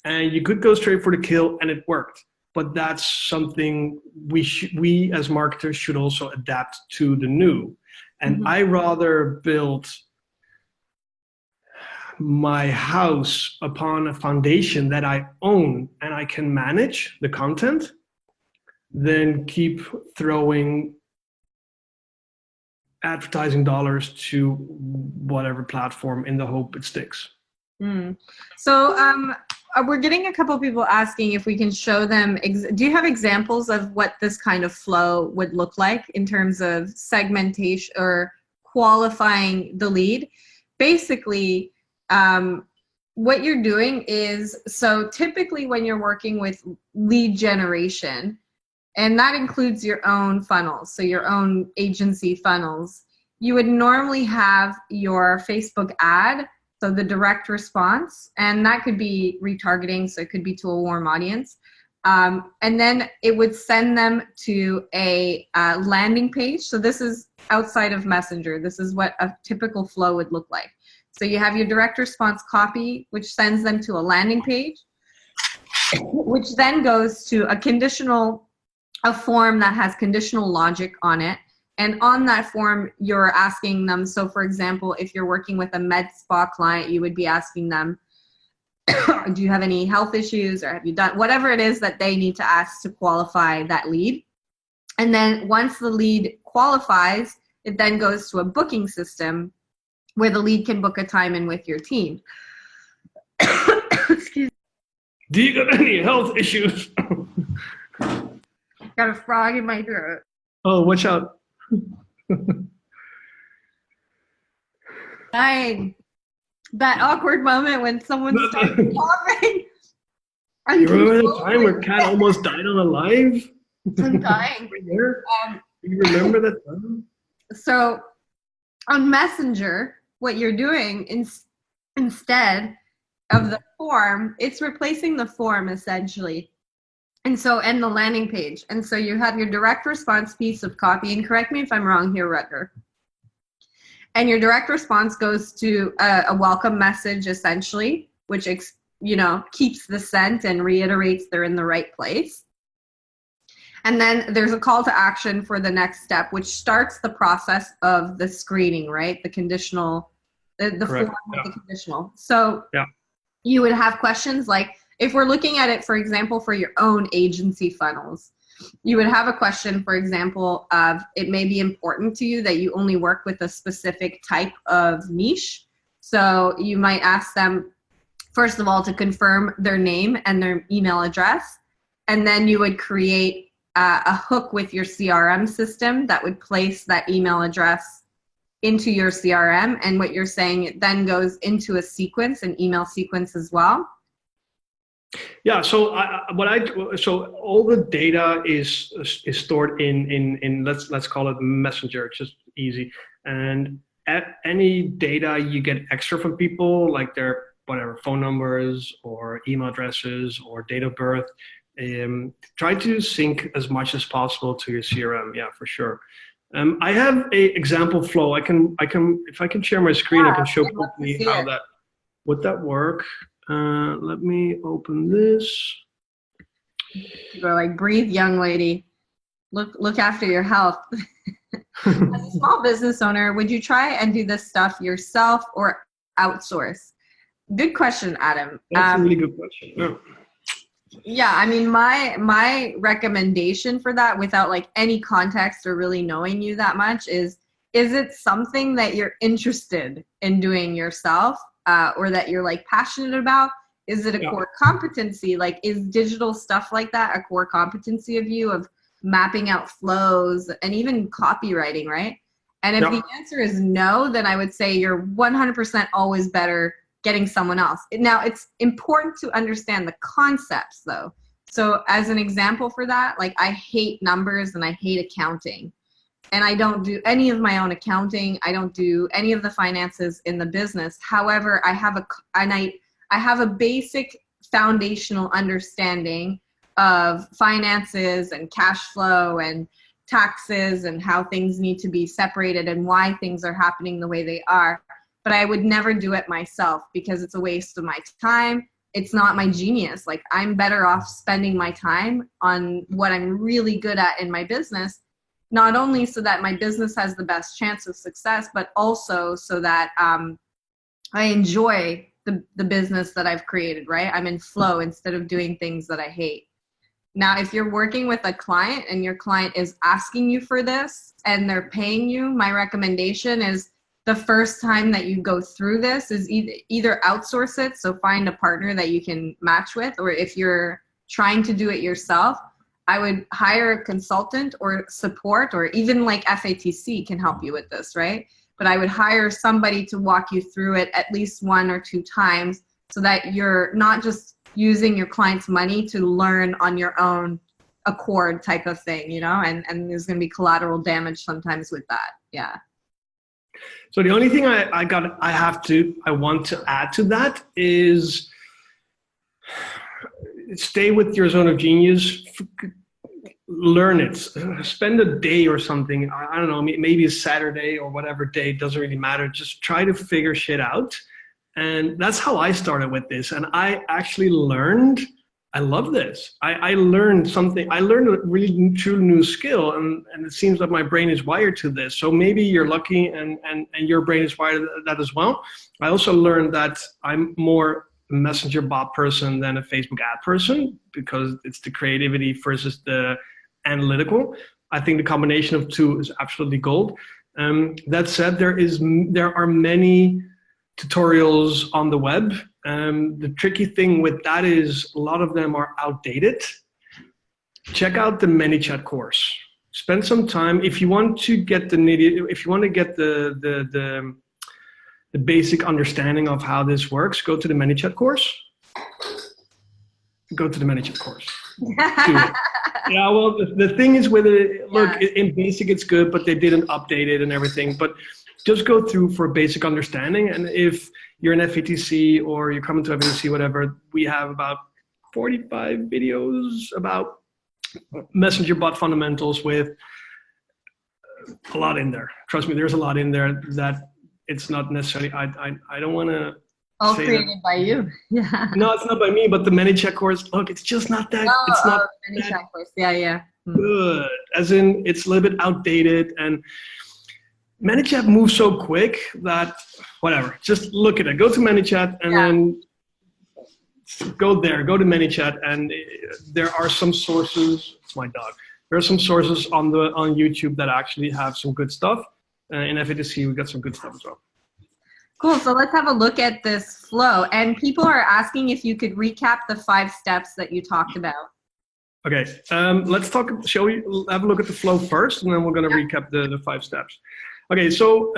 and you could go straight for the kill, and it worked. But that's something we as marketers should also adapt to the new. And I rather build my house upon a foundation that I own and I can manage the content than keep throwing advertising dollars to whatever platform in the hope it sticks. So we're getting a couple people asking if we can show them, do you have examples of what this kind of flow would look like in terms of segmentation or qualifying the lead? Basically, what you're doing is, so typically when you're working with lead generation, and that includes your own funnels, so your own agency funnels, you would normally have your Facebook ad, so the direct response, and that could be retargeting, so it could be to a warm audience. And then it would send them to a landing page. So this is outside of Messenger. This is what a typical flow would look like. So you have your direct response copy, which sends them to a landing page, which then goes to a form that has conditional logic on it. And on that form, you're asking them, so for example, if you're working with a med spa client, you would be asking them, do you have any health issues, or have you done whatever it is that they need to ask to qualify that lead. And then once the lead qualifies, it then goes to a booking system where the lead can book a time in with your team. Excuse me. Do you got any health issues? Got a frog in my throat. Oh, watch out. That awkward moment when someone starts coughing. You remember the time where Cat almost died on a live? I'm dying. Do you remember that time? So on Messenger, what you're doing instead of the form, it's replacing the form essentially. And the landing page. And so you have your direct response piece of copy, and correct me if I'm wrong here, Rutger. And your direct response goes to a welcome message, essentially, which, keeps the scent and reiterates they're in the right place. And then there's a call to action for the next step, which starts the process of the screening, right? The conditional, the form of the conditional. So you would have questions like, if we're looking at it, for example, for your own agency funnels, you would have a question, for example, of it may be important to you that you only work with a specific type of niche. So you might ask them, first of all, to confirm their name and their email address. And then you would create a hook with your CRM system that would place that email address into your CRM. And what you're saying, it then goes into a sequence, an email sequence as well. Yeah. So so all the data is stored in let's call it Messenger. It's just easy. And at any data you get extra from people, like their whatever phone numbers or email addresses or date of birth, try to sync as much as possible to your CRM. Yeah, for sure. I have a example flow. I can if I can share my screen, I can show quickly how that would that work. Let me open this. You go like, breathe, young lady. Look after your health. As a small business owner, would you try and do this stuff yourself or outsource? Good question, Adam. That's a really good question. Yeah, I mean, my recommendation for that, without like any context or really knowing you that much, is it something that you're interested in doing yourself? Or that you're like passionate about? Is it a core competency? Like, is digital stuff like that a core competency of you, of mapping out flows and even copywriting, right? And if the answer is no, then I would say you're 100% always better getting someone else. Now, it's important to understand the concepts though. So as an example for that, like, I hate numbers and I hate accounting. And I don't do any of my own accounting. I don't do any of the finances in the business. However, I have a basic foundational understanding of finances and cash flow and taxes and how things need to be separated and why things are happening the way they are. But I would never do it myself because it's a waste of my time. It's not my genius. Like, I'm better off spending my time on what I'm really good at in my business, not only so that my business has the best chance of success, but also so that I enjoy the business that I've created, right? I'm in flow instead of doing things that I hate. Now, if you're working with a client and your client is asking you for this and they're paying you, my recommendation is the first time that you go through this is either outsource it, so find a partner that you can match with, or if you're trying to do it yourself, I would hire a consultant or support, or even like FATC can help you with this, right? But I would hire somebody to walk you through it at least 1 or 2 times so that you're not just using your client's money to learn on your own accord type of thing, and there's going to be collateral damage sometimes with that. Yeah. So the only thing I want to add to that is stay with your zone of genius, learn it, spend a day or something. I don't know, maybe a Saturday or whatever day, doesn't really matter. Just try to figure shit out. And that's how I started with this. And I actually learned, I love this. I learned something, I learned a really true new skill, and it seems that my brain is wired to this. So maybe you're lucky and your brain is wired to that as well. I also learned that I'm more a Messenger bot person than a Facebook ad person, because it's the creativity versus the analytical. I think the combination of two is absolutely gold. That said, there are many tutorials on the web. The tricky thing with that is a lot of them are outdated. Check out the ManyChat course. Spend some time if you want to get the basic understanding of how this works. Go to the ManyChat course. Go to the ManyChat course. Yeah, well, the thing is with it, look, in basic it's good, but they didn't update it and everything. But just go through for a basic understanding. And if you're an FATC or you're coming to FATC, whatever, we have about 45 videos about messenger bot fundamentals with a lot in there. Trust me, there's a lot in there that it's not necessarily, I don't want to All say created that, by you. Yeah. no, it's not by me, but the ManyChat course, look, it's just not that, it's not ManyChat course. Yeah, yeah. good. As in, it's a little bit outdated, and ManyChat moves so quick that whatever, just look at it. Go to ManyChat and then go there, go to ManyChat, and there are some sources, it's my dog, there are some sources on YouTube that actually have some good stuff. In FATC, we got some good stuff as well. Cool, so let's have a look at this flow. And people are asking if you could recap the 5 steps that you talked about. Okay, let's talk, shall we have a look at the flow first, and then we're gonna recap the 5 steps. Okay, so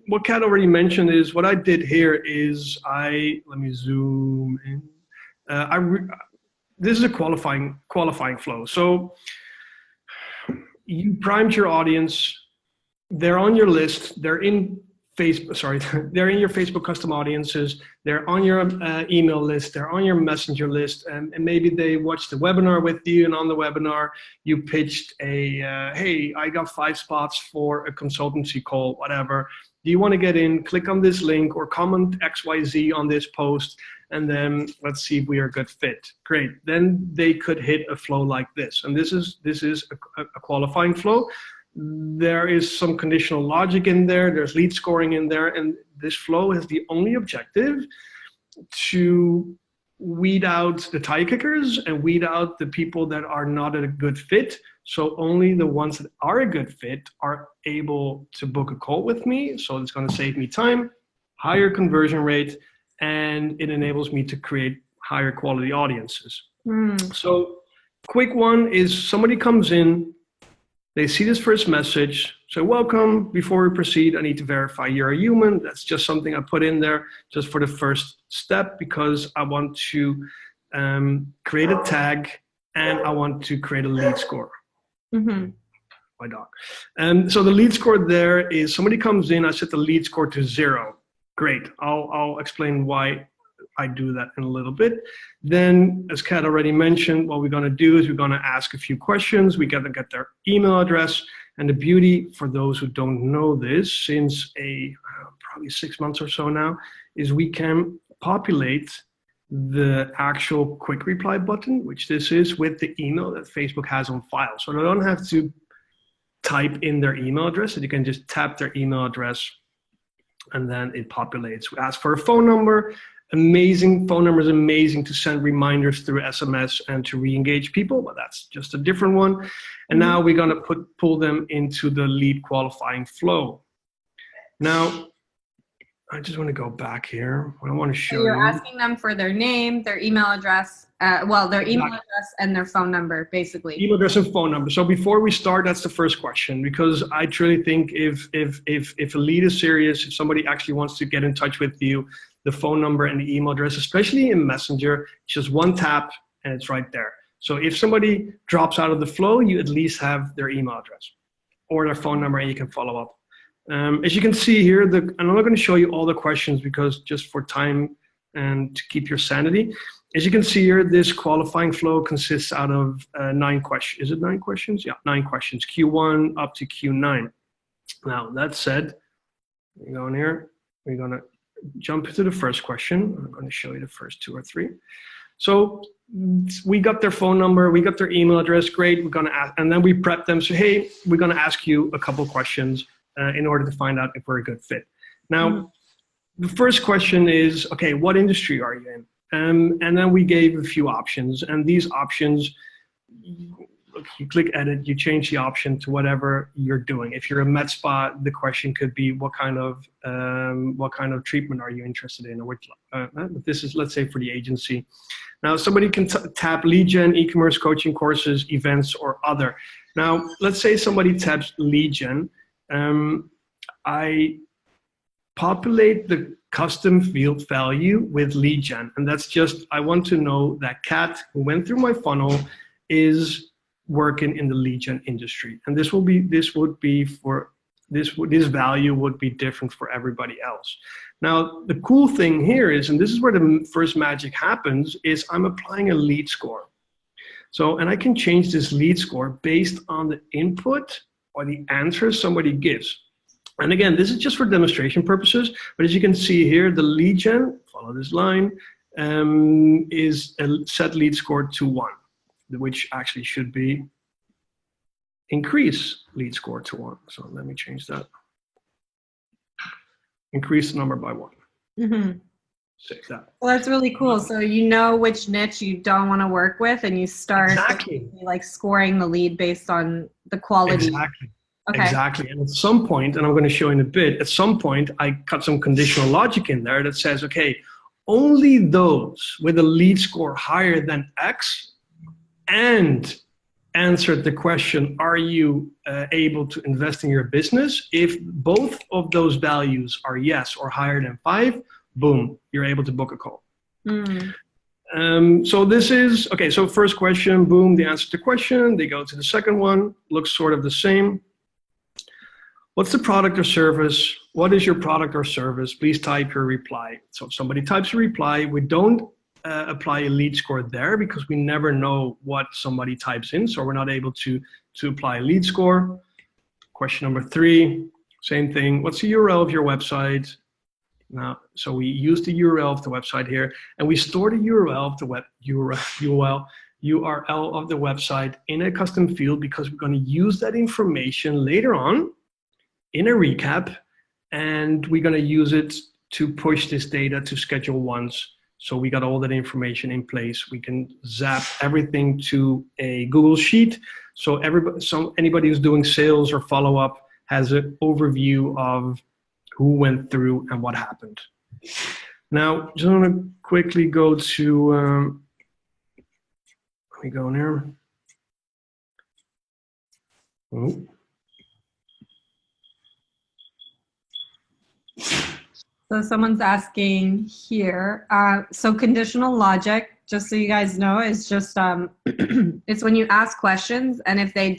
what Kat already mentioned is what I did here is let me zoom in. This is a qualifying flow. So you primed your audience, they're on your list, they're in they're in your Facebook custom audiences, they're on your email list, they're on your messenger list, and maybe they watched the webinar with you, and on the webinar you pitched hey, I got 5 spots for a consultancy call, whatever. Do you want to get in? Click on this link or comment XYZ on this post, and then let's see if we are a good fit. Great, then they could hit a flow like this, and this is a qualifying flow. There is some conditional logic in there, there's lead scoring in there, and this flow has the only objective to weed out the tie kickers and weed out the people that are not a good fit. So only the ones that are a good fit are able to book a call with me. So it's going to save me time, higher conversion rate, and it enables me to create higher quality audiences. So quick one is somebody comes in, they see this first message, so welcome, before we proceed, I need to verify you're a human. That's just something I put in there just for the first step, because I want to create a tag and I want to create a lead score. My dog. So the lead score there is somebody comes in, I set the lead score to 0. Great, I'll explain why I do that in a little bit. Then, as Kat already mentioned, what we're going to do is we're going to ask a few questions. We got to get their email address. And the beauty, for those who don't know this, since probably 6 months or so now, is we can populate the actual quick reply button, which this is, with the email that Facebook has on file. So they don't have to type in their email address, so you can just tap their email address and then it populates. We ask for a phone number. Amazing, phone number is amazing to send reminders through SMS and to re-engage people, but that's just a different one. And now we're gonna pull them into the lead qualifying flow. Now, I just wanna go back here. What I wanna show you. You're asking them for their name, their email address, their email address and their phone number, basically. Email address and phone number. So before we start, that's the first question, because I truly think if a lead is serious, if somebody actually wants to get in touch with you, the phone number and the email address, especially in Messenger, just one tap and it's right there. So if somebody drops out of the flow, you at least have their email address or their phone number and you can follow up. As you can see here, and I'm not going to show you all the questions because just for time and to keep your sanity. As you can see here, this qualifying flow consists out of 9 questions. Is it 9 questions? Yeah, 9 questions, Q1 up to Q9. Now, that said, we go in here, we're going to jump into the first question. I'm going to show you the first 2 or 3. So we got their phone number, we got their email address, great. We're going to ask, and then we prep them. So, hey, we're going to ask you a couple questions in order to find out if we're a good fit. Now, the first question is, okay, what industry are you in? And then we gave a few options, and these options, you click edit, you change the option to whatever you're doing. If you're a med spa, the question could be what kind of treatment are you interested in, or what, this is, let's say, for the agency. Now somebody can tap lead gen, e-commerce, coaching courses, events, or other. Now let's say somebody taps lead gen. I populate the custom field value with lead gen, and that's just, I want to know that Kat, who went through my funnel, is working in the lead gen industry, and this would be for this value would be different for everybody else. Now, the cool thing here is, and this is where the first magic happens, is I'm applying a lead score. So, and I can change this lead score based on the input or the answer somebody gives. And again, this is just for demonstration purposes, but as you can see here, the lead gen, follow this line, is a set lead score to 1, which actually should be increase lead score to 1. So let me change that. Increase the number by 1. Mm-hmm. Save that. Well, that's really cool. So you know which niche you don't want to work with, and you start like scoring the lead based on the quality. Exactly. Okay. Exactly. And at some point, and I'm going to show in a bit, at some point I cut some conditional logic in there that says, okay, only those with a lead score higher than X and answered the question, are you able to invest in your business? If both of those values are yes or higher than 5, boom, you're able to book a call. So this is, okay, so first question, boom, they answer the question. They go to the second one, looks sort of the same. What's the product or service? What is your product or service? Please type your reply. So if somebody types a reply, we don't apply a lead score there because we never know what somebody types in. So we're not able to apply a lead score. Question number 3, same thing. What's the URL of your website? Now, so we use the URL of the website here, and we store the URL of the URL of the website in a custom field because we're going to use that information later on in a recap, and we're going to use it to push this data to schedule ones. So we got all that information in place. We can zap everything to a Google Sheet. So anybody who's doing sales or follow-up has an overview of who went through and what happened. Now, just want to quickly go to, let me go in here. Oh. So someone's asking here, so conditional logic, just so you guys know, is just, it's when you ask questions, and if they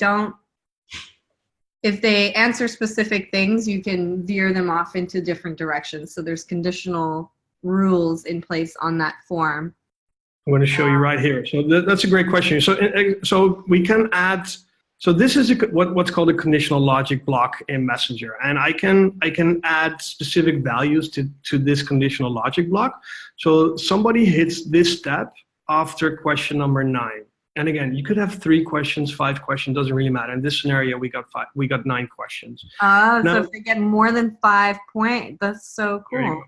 answer specific things, you can veer them off into different directions. So there's conditional rules in place on that form. I'm going to show you right here. So that's a great question. So we can add, so this is what's called a conditional logic block in Messenger. And I can add specific values to this conditional logic block. So somebody hits this step after question number 9. And again, you could have 3 questions, 5 questions, doesn't really matter. In this scenario, we got 9 questions. Now, so if they get more than 5 points, that's so cool.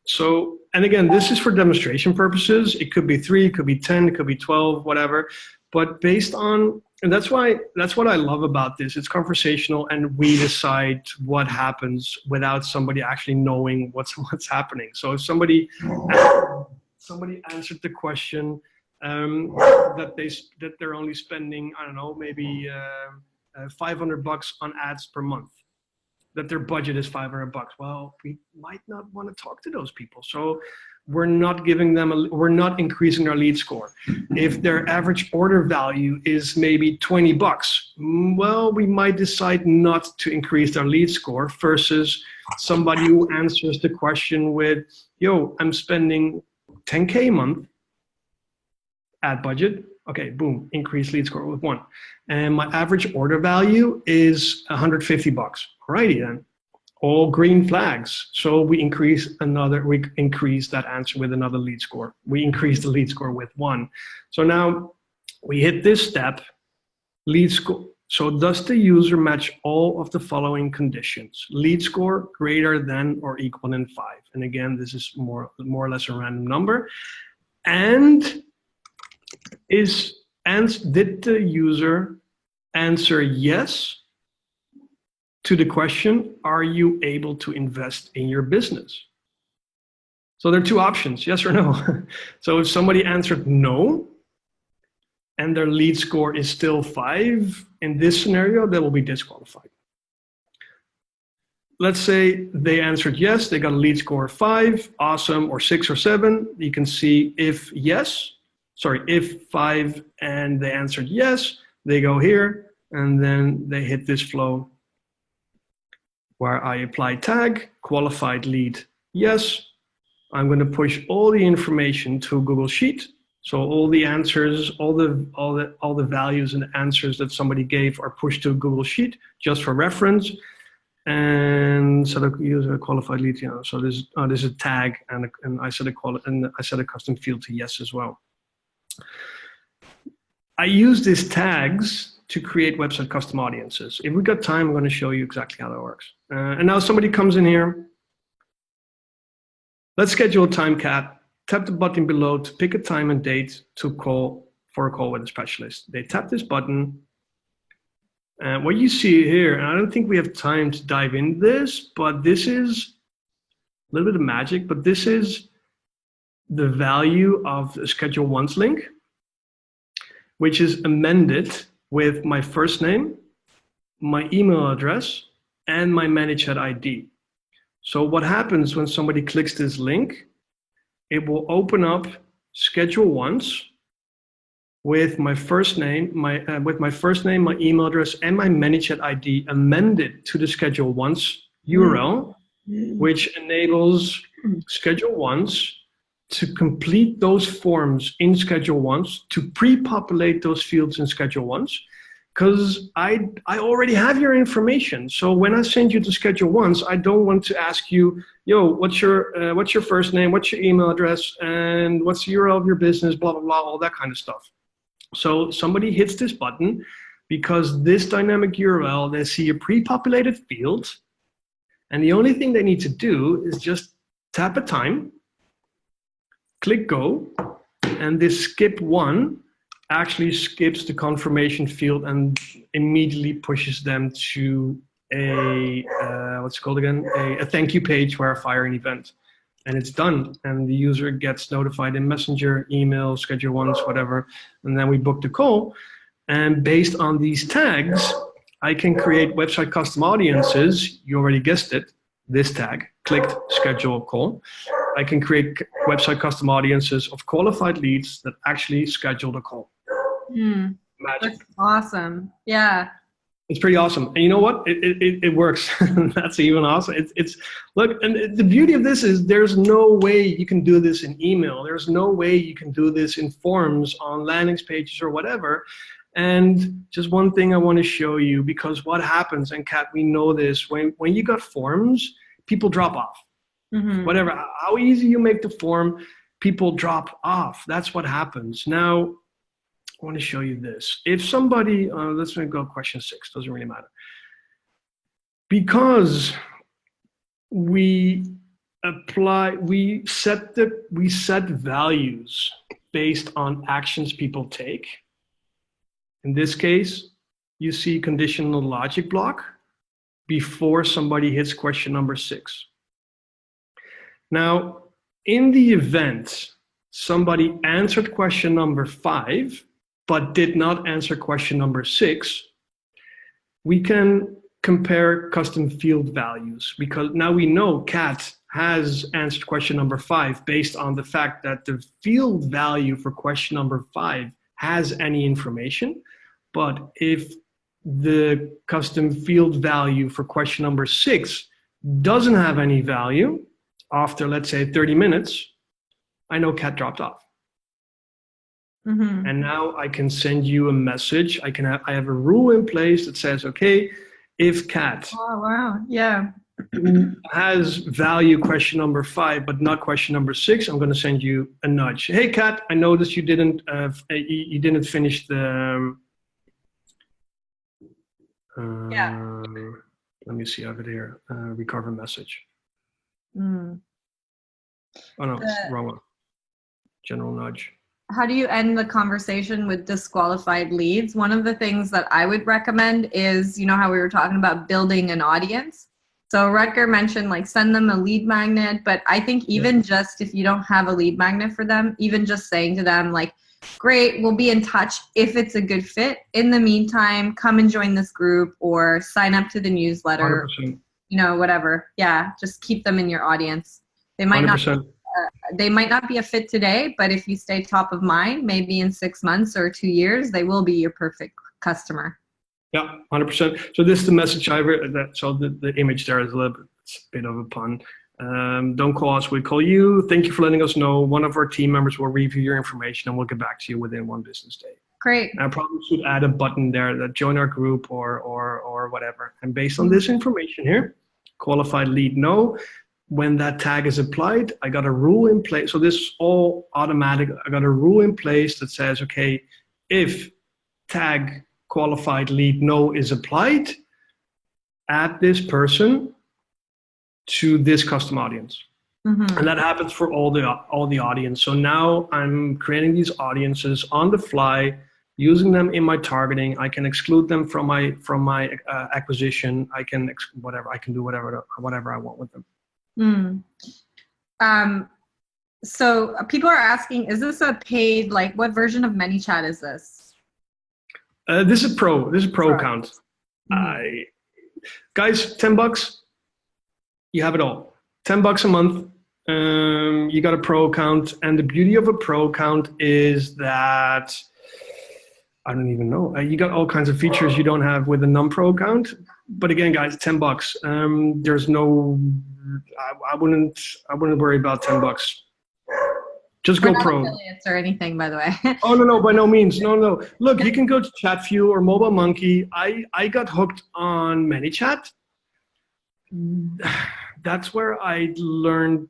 So, and again, this is for demonstration purposes. It could be 3, it could be 10, it could be 12, whatever. But based on, and that's what I love about this. It's conversational, and we decide what happens without somebody actually knowing what's happening. So if somebody answered the question, that they're only spending, I don't know, maybe $500 on ads per month, that their budget is $500. Well, we might not want to talk to those people. So we're not giving them, we're not increasing our lead score. If their average order value is maybe $20, well, we might decide not to increase their lead score versus somebody who answers the question with, yo, I'm spending 10K a month, ad budget, okay, boom, increase lead score with 1. And my average order value is $150. Alrighty then, all green flags. So we increase that answer with another lead score. We increase the lead score with 1. So now we hit this step, lead score. So does the user match all of the following conditions? Lead score greater than or equal than 5. And again, this is more or less a random number. And did the user answer yes to the question, are you able to invest in your business? So there are 2 options, yes or no. So if somebody answered no, and their lead score is still 5, in this scenario, they will be disqualified. Let's say they answered yes, they got a lead score of 5, awesome, or 6 or 7. You can see if 5 and they answered yes, they go here, and then they hit this flow where I apply tag, qualified lead, yes. I'm going to push all the information to Google Sheet. So all the answers, all the values and answers that somebody gave are pushed to Google Sheet just for reference. And set a user qualified lead. You know, so there's a tag, and I set a custom field to yes as well. I use these tags to create website custom audiences. If we got time, I'm going to show you exactly how that works. And now somebody comes in here. Let's schedule a time, Cat. Tap the button below to pick a time and date to call for a call with a specialist. They tap this button. And what you see here, and I don't think we have time to dive into this, but this is a little bit of magic, but this is the value of the Schedule Once link, which is amended with my first name, my email address, and my ManageHead ID. So what happens when somebody clicks this link, it will open up Schedule Once with my first name, my email address, and my ManageHead ID amended to the Schedule Once URL, which enables Schedule Once to complete those forms in Schedule Once, to pre-populate those fields in Schedule Once, because I already have your information. So when I send you to Schedule Once, I don't want to ask you, yo, what's your first name, what's your email address, and what's the URL of your business, blah, blah, blah, all that kind of stuff. So somebody hits this button because this dynamic URL, they see a pre-populated field, and the only thing they need to do is just tap a time, click go, and this skip one actually skips the confirmation field and immediately pushes them to a, what's it called again? A thank you page where I fire an event. And it's done. And the user gets notified in Messenger, email, Schedule Once, whatever. And then we book the call. And based on these tags, I can create website custom audiences. You already guessed it, this tag, clicked schedule a call. I can create website custom audiences of qualified leads that actually schedule the call. Magic. That's awesome. Yeah. It's pretty awesome. And you know what? It works. That's even awesome. It's look, and the beauty of this is there's no way you can do this in email. There's no way you can do this in forms on landing pages or whatever. And just one thing I want to show you, because what happens, and Kat, we know this, when you got forms, people drop off. Mm-hmm. Whatever, how easy you make the form, people drop off. That's what happens. Now, I want to show you this. If somebody, let's go question 6, doesn't really matter. Because we set values based on actions people take. In this case, you see conditional logic block before somebody hits question number 6. Now, in the event somebody answered question number 5, but did not answer question number 6, we can compare custom field values, because now we know Cat has answered question number 5 based on the fact that the field value for question number 5 has any information. But if the custom field value for question number 6 doesn't have any value, after, let's say, 30 minutes, I know Cat dropped off. Mm-hmm. And now I can send you a message. I have a rule in place that says, okay, if Cat has value question number 5, but not question number 6, I'm going to send you a nudge. Hey, Cat, I noticed you didn't finish the. Let me see over here. Recover message. Mm. Oh no, wrong one. General nudge. How do you end the conversation with disqualified leads? One of the things that I would recommend is, you know how we were talking about building an audience? So Rutger mentioned like send them a lead magnet, but I think even just if you don't have a lead magnet for them, even just saying to them like, great, we'll be in touch if it's a good fit. In the meantime, come and join this group or sign up to the newsletter, 100%. You know, whatever. Yeah, just keep them in your audience. They might 100%. They might not be a fit today, but if you stay top of mind, maybe in 6 months or 2 years, they will be your perfect customer. Yeah, 100%. So this is the message so the image there is a little bit, it's a bit of a pun. Don't call us, we call you. Thank you for letting us know. One of our team members will review your information and we'll get back to you within 1 business day. Great. And I probably should add a button there that join our group or whatever. And based on this information here, qualified lead no. When that tag is applied, I got a rule in place. So this is all automatic. I got a rule in place that says, okay, if tag qualified lead no is applied, add this person to this custom audience. And that happens for all the audience. So now I'm creating these audiences on the fly, using them in my targeting. I can exclude them from my acquisition. I can do whatever I want with them. So people are asking, is this a paid, like what version of ManyChat is this? This is pro. This is pro account. Guys, $10. You have it all. $10 a month. You got a pro account, and the beauty of a pro account is that I don't even know. You got all kinds of features you don't have with a non-pro account. But again, guys, $10. There's no. I wouldn't worry about $10. Just go pro. Affiliates or anything, by the way. Oh no, by no means. No. Look, you can go to ChatView or Mobile Monkey. I got hooked on ManyChat. That's where I learned,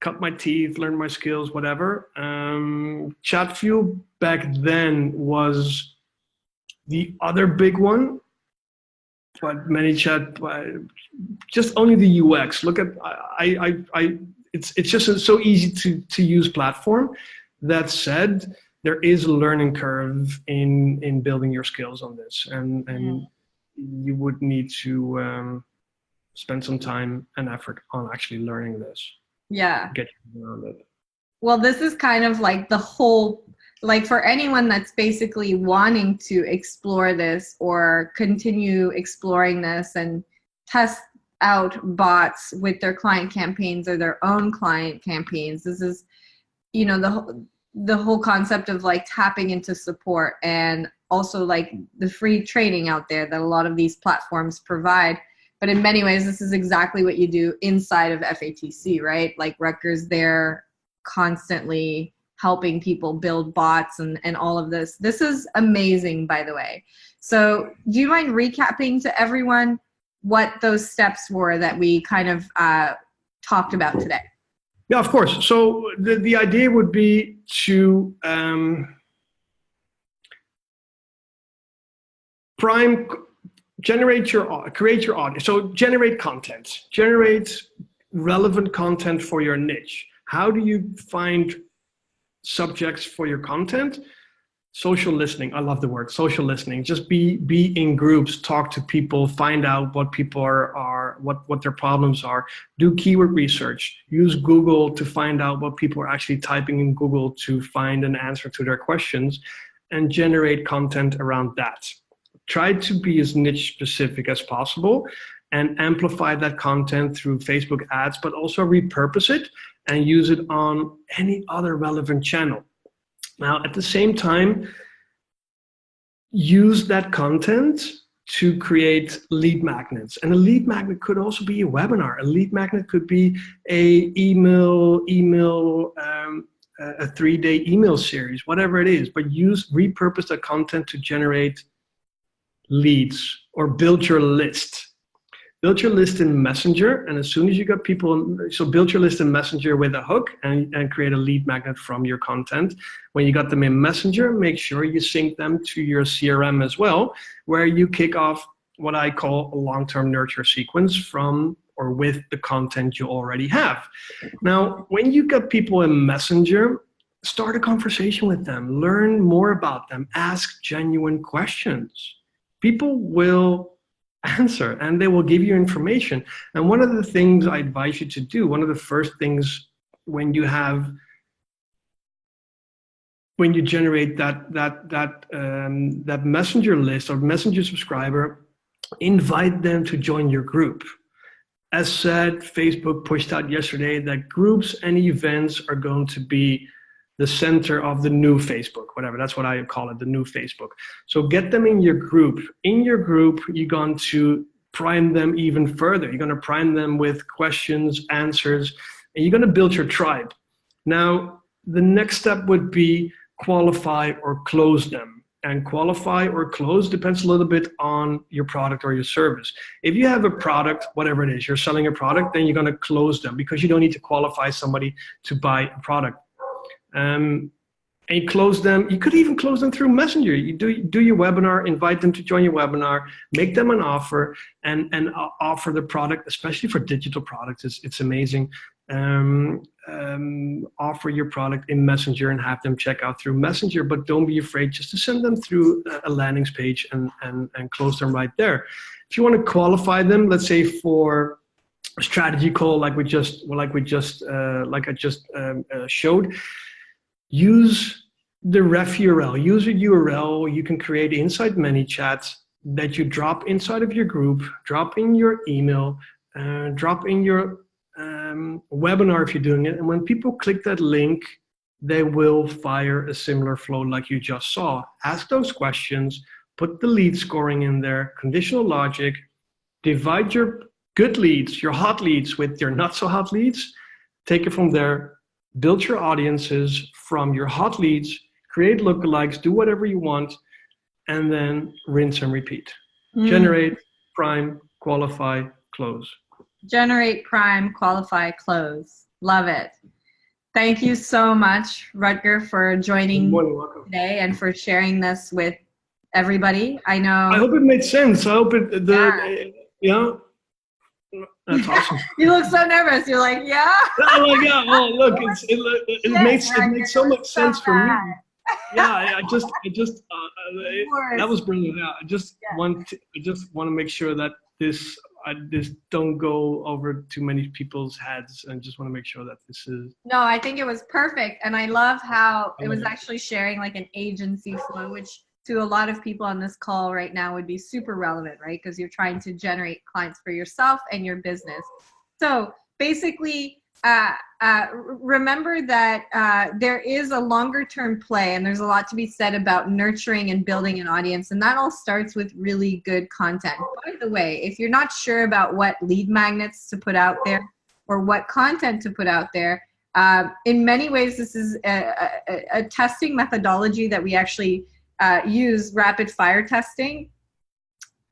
cut my teeth, learned my skills, whatever. ChatView back then was the other big one, but ManyChat, just only the UX. Look at it's just so easy to use platform. That said, there is a learning curve in building your skills on this, and you would need to spend some time and effort on actually learning this. Yeah. Get you around it. Well, this is kind of like the whole, like for anyone that's basically wanting to explore this or continue exploring this and test out bots with their client campaigns or their own client campaigns. This is, the whole concept of like tapping into support, and also like the free training out there that a lot of these platforms provide. But in many ways, this is exactly what you do inside of FATC, right? Like Rutgers, they're constantly helping people build bots and all of this. This is amazing, by the way. So do you mind recapping to everyone what those steps were that we kind of talked about today? Yeah, of course. So the idea would be to create your audience. So generate content, generate relevant content for your niche. How do you find subjects for your content? Social listening. I love the word social listening. Just be in groups, talk to people, find out what people what their problems are. Do keyword research. Use Google to find out what people are actually typing in Google to find an answer to their questions, and generate content around that. Try to be as niche specific as possible and amplify that content through Facebook ads, but also repurpose it and use it on any other relevant channel. Now, at the same time, use that content to create lead magnets. And a lead magnet could also be a webinar. A lead magnet could be a a 3-day email series, whatever it is. But repurpose that content to generate leads or build your list. Build your list in Messenger, and as soon as you got people, so build your list in Messenger with a hook and create a lead magnet from your content. When you got them in Messenger, make sure you sync them to your CRM as well, where you kick off what I call a long-term nurture sequence from or with the content you already have. Now, when you got people in Messenger, start a conversation with them, learn more about them, ask genuine questions. People will answer and they will give you information. And one of the things I advise you to do, one of the first things when you generate that Messenger list or Messenger subscriber, invite them to join your group. As said, Facebook pushed out yesterday that groups and events are going to be the center of the new Facebook, whatever. That's what I call it, the new Facebook. So get them in your group. In your group, you're going to prime them even further. You're going to prime them with questions, answers, and you're going to build your tribe. Now, the next step would be qualify or close them. And qualify or close depends a little bit on your product or your service. If you have a product, whatever it is, you're selling a product, then you're going to close them because you don't need to qualify somebody to buy a product. And you close them. You could even close them through Messenger. You do your webinar, invite them to join your webinar, make them an offer, and offer the product, especially for digital products. It's amazing. Offer your product in Messenger and have them check out through Messenger, but don't be afraid just to send them through a landing page and close them right there. If you want to qualify them, let's say for a strategy call like I just showed, use the ref URL. Use a URL you can create inside ManyChat that you drop inside of your group, drop in your email, drop in your webinar if you're doing it, and when people click that link, they will fire a similar flow like you just saw. Ask those questions, put the lead scoring in there, conditional logic, divide your good leads, your hot leads with your not so hot leads, take it from there, build your audiences from your hot leads, create lookalikes, do whatever you want, and then rinse and repeat. Generate, prime, qualify, close. Generate, prime, qualify, close. Love it. Thank you so much, Rutger, for joining today and for sharing this with everybody. I know. I hope it made sense. I hope it, that's awesome. You look so nervous. You're like, yeah. Oh, like, yeah. Oh, look, it makes so much sense for me. Yeah, I just that was brilliant. Yeah, I just want to make sure that this don't go over too many people's heads, and just want to make sure that this is. No, I think it was perfect, and I love how it was actually sharing like an agency flow, which to a lot of people on this call right now would be super relevant, right? Because you're trying to generate clients for yourself and your business. So basically, remember that there is a longer term play, and there's a lot to be said about nurturing and building an audience, and that all starts with really good content. By the way, if you're not sure about what lead magnets to put out there or what content to put out there, in many ways this is a testing methodology that we actually use. Rapid fire testing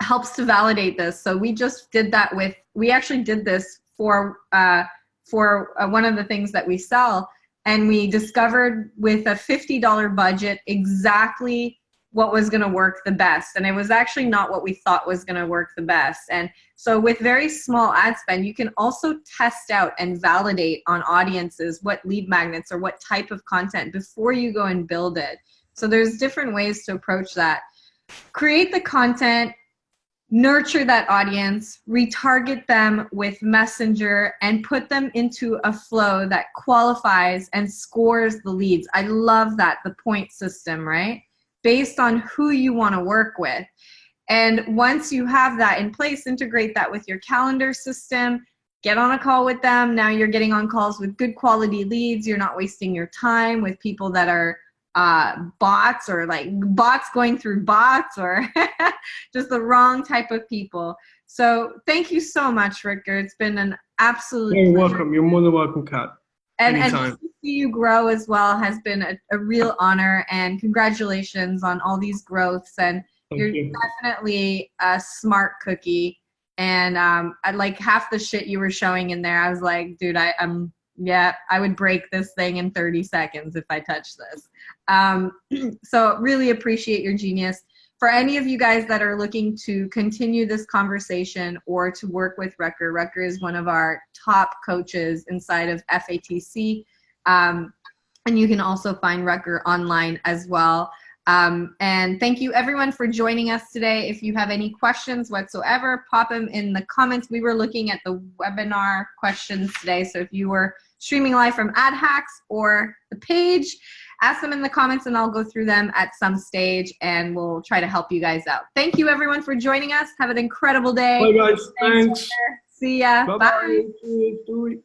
helps to validate this. So we just did that we actually did this for one of the things that we sell, and we discovered with a $50 budget exactly what was going to work the best, and it was actually not what we thought was going to work the best. And so with very small ad spend, you can also test out and validate on audiences what lead magnets or what type of content before you go and build it. So there's different ways to approach that. Create the content, nurture that audience, retarget them with Messenger, and put them into a flow that qualifies and scores the leads. I love that, the point system, right? Based on who you want to work with. And once you have that in place, integrate that with your calendar system, get on a call with them. Now you're getting on calls with good quality leads. You're not wasting your time with people that are bots, or like bots going through bots, or just the wrong type of people. So thank you so much, Rutger. It's been an absolute You're welcome. You're more than welcome, Kat. And to see you grow as well has been a real honor, and congratulations on all these growths. And you're definitely a smart cookie. And I like half the shit you were showing in there. I was like, dude, I would break this thing in 30 seconds if I touched this. So really appreciate your genius. For any of you guys that are looking to continue this conversation or to work with Rutger is one of our top coaches inside of FATC. And you can also find Rutger online as well. And thank you everyone for joining us today. If you have any questions whatsoever, pop them in the comments. We were looking at the webinar questions today. So if you were streaming live from Ad Hacks or the page, ask them in the comments and I'll go through them at some stage and we'll try to help you guys out. Thank you everyone for joining us. Have an incredible day. Bye guys. Thanks. See ya. Bye-bye. Bye.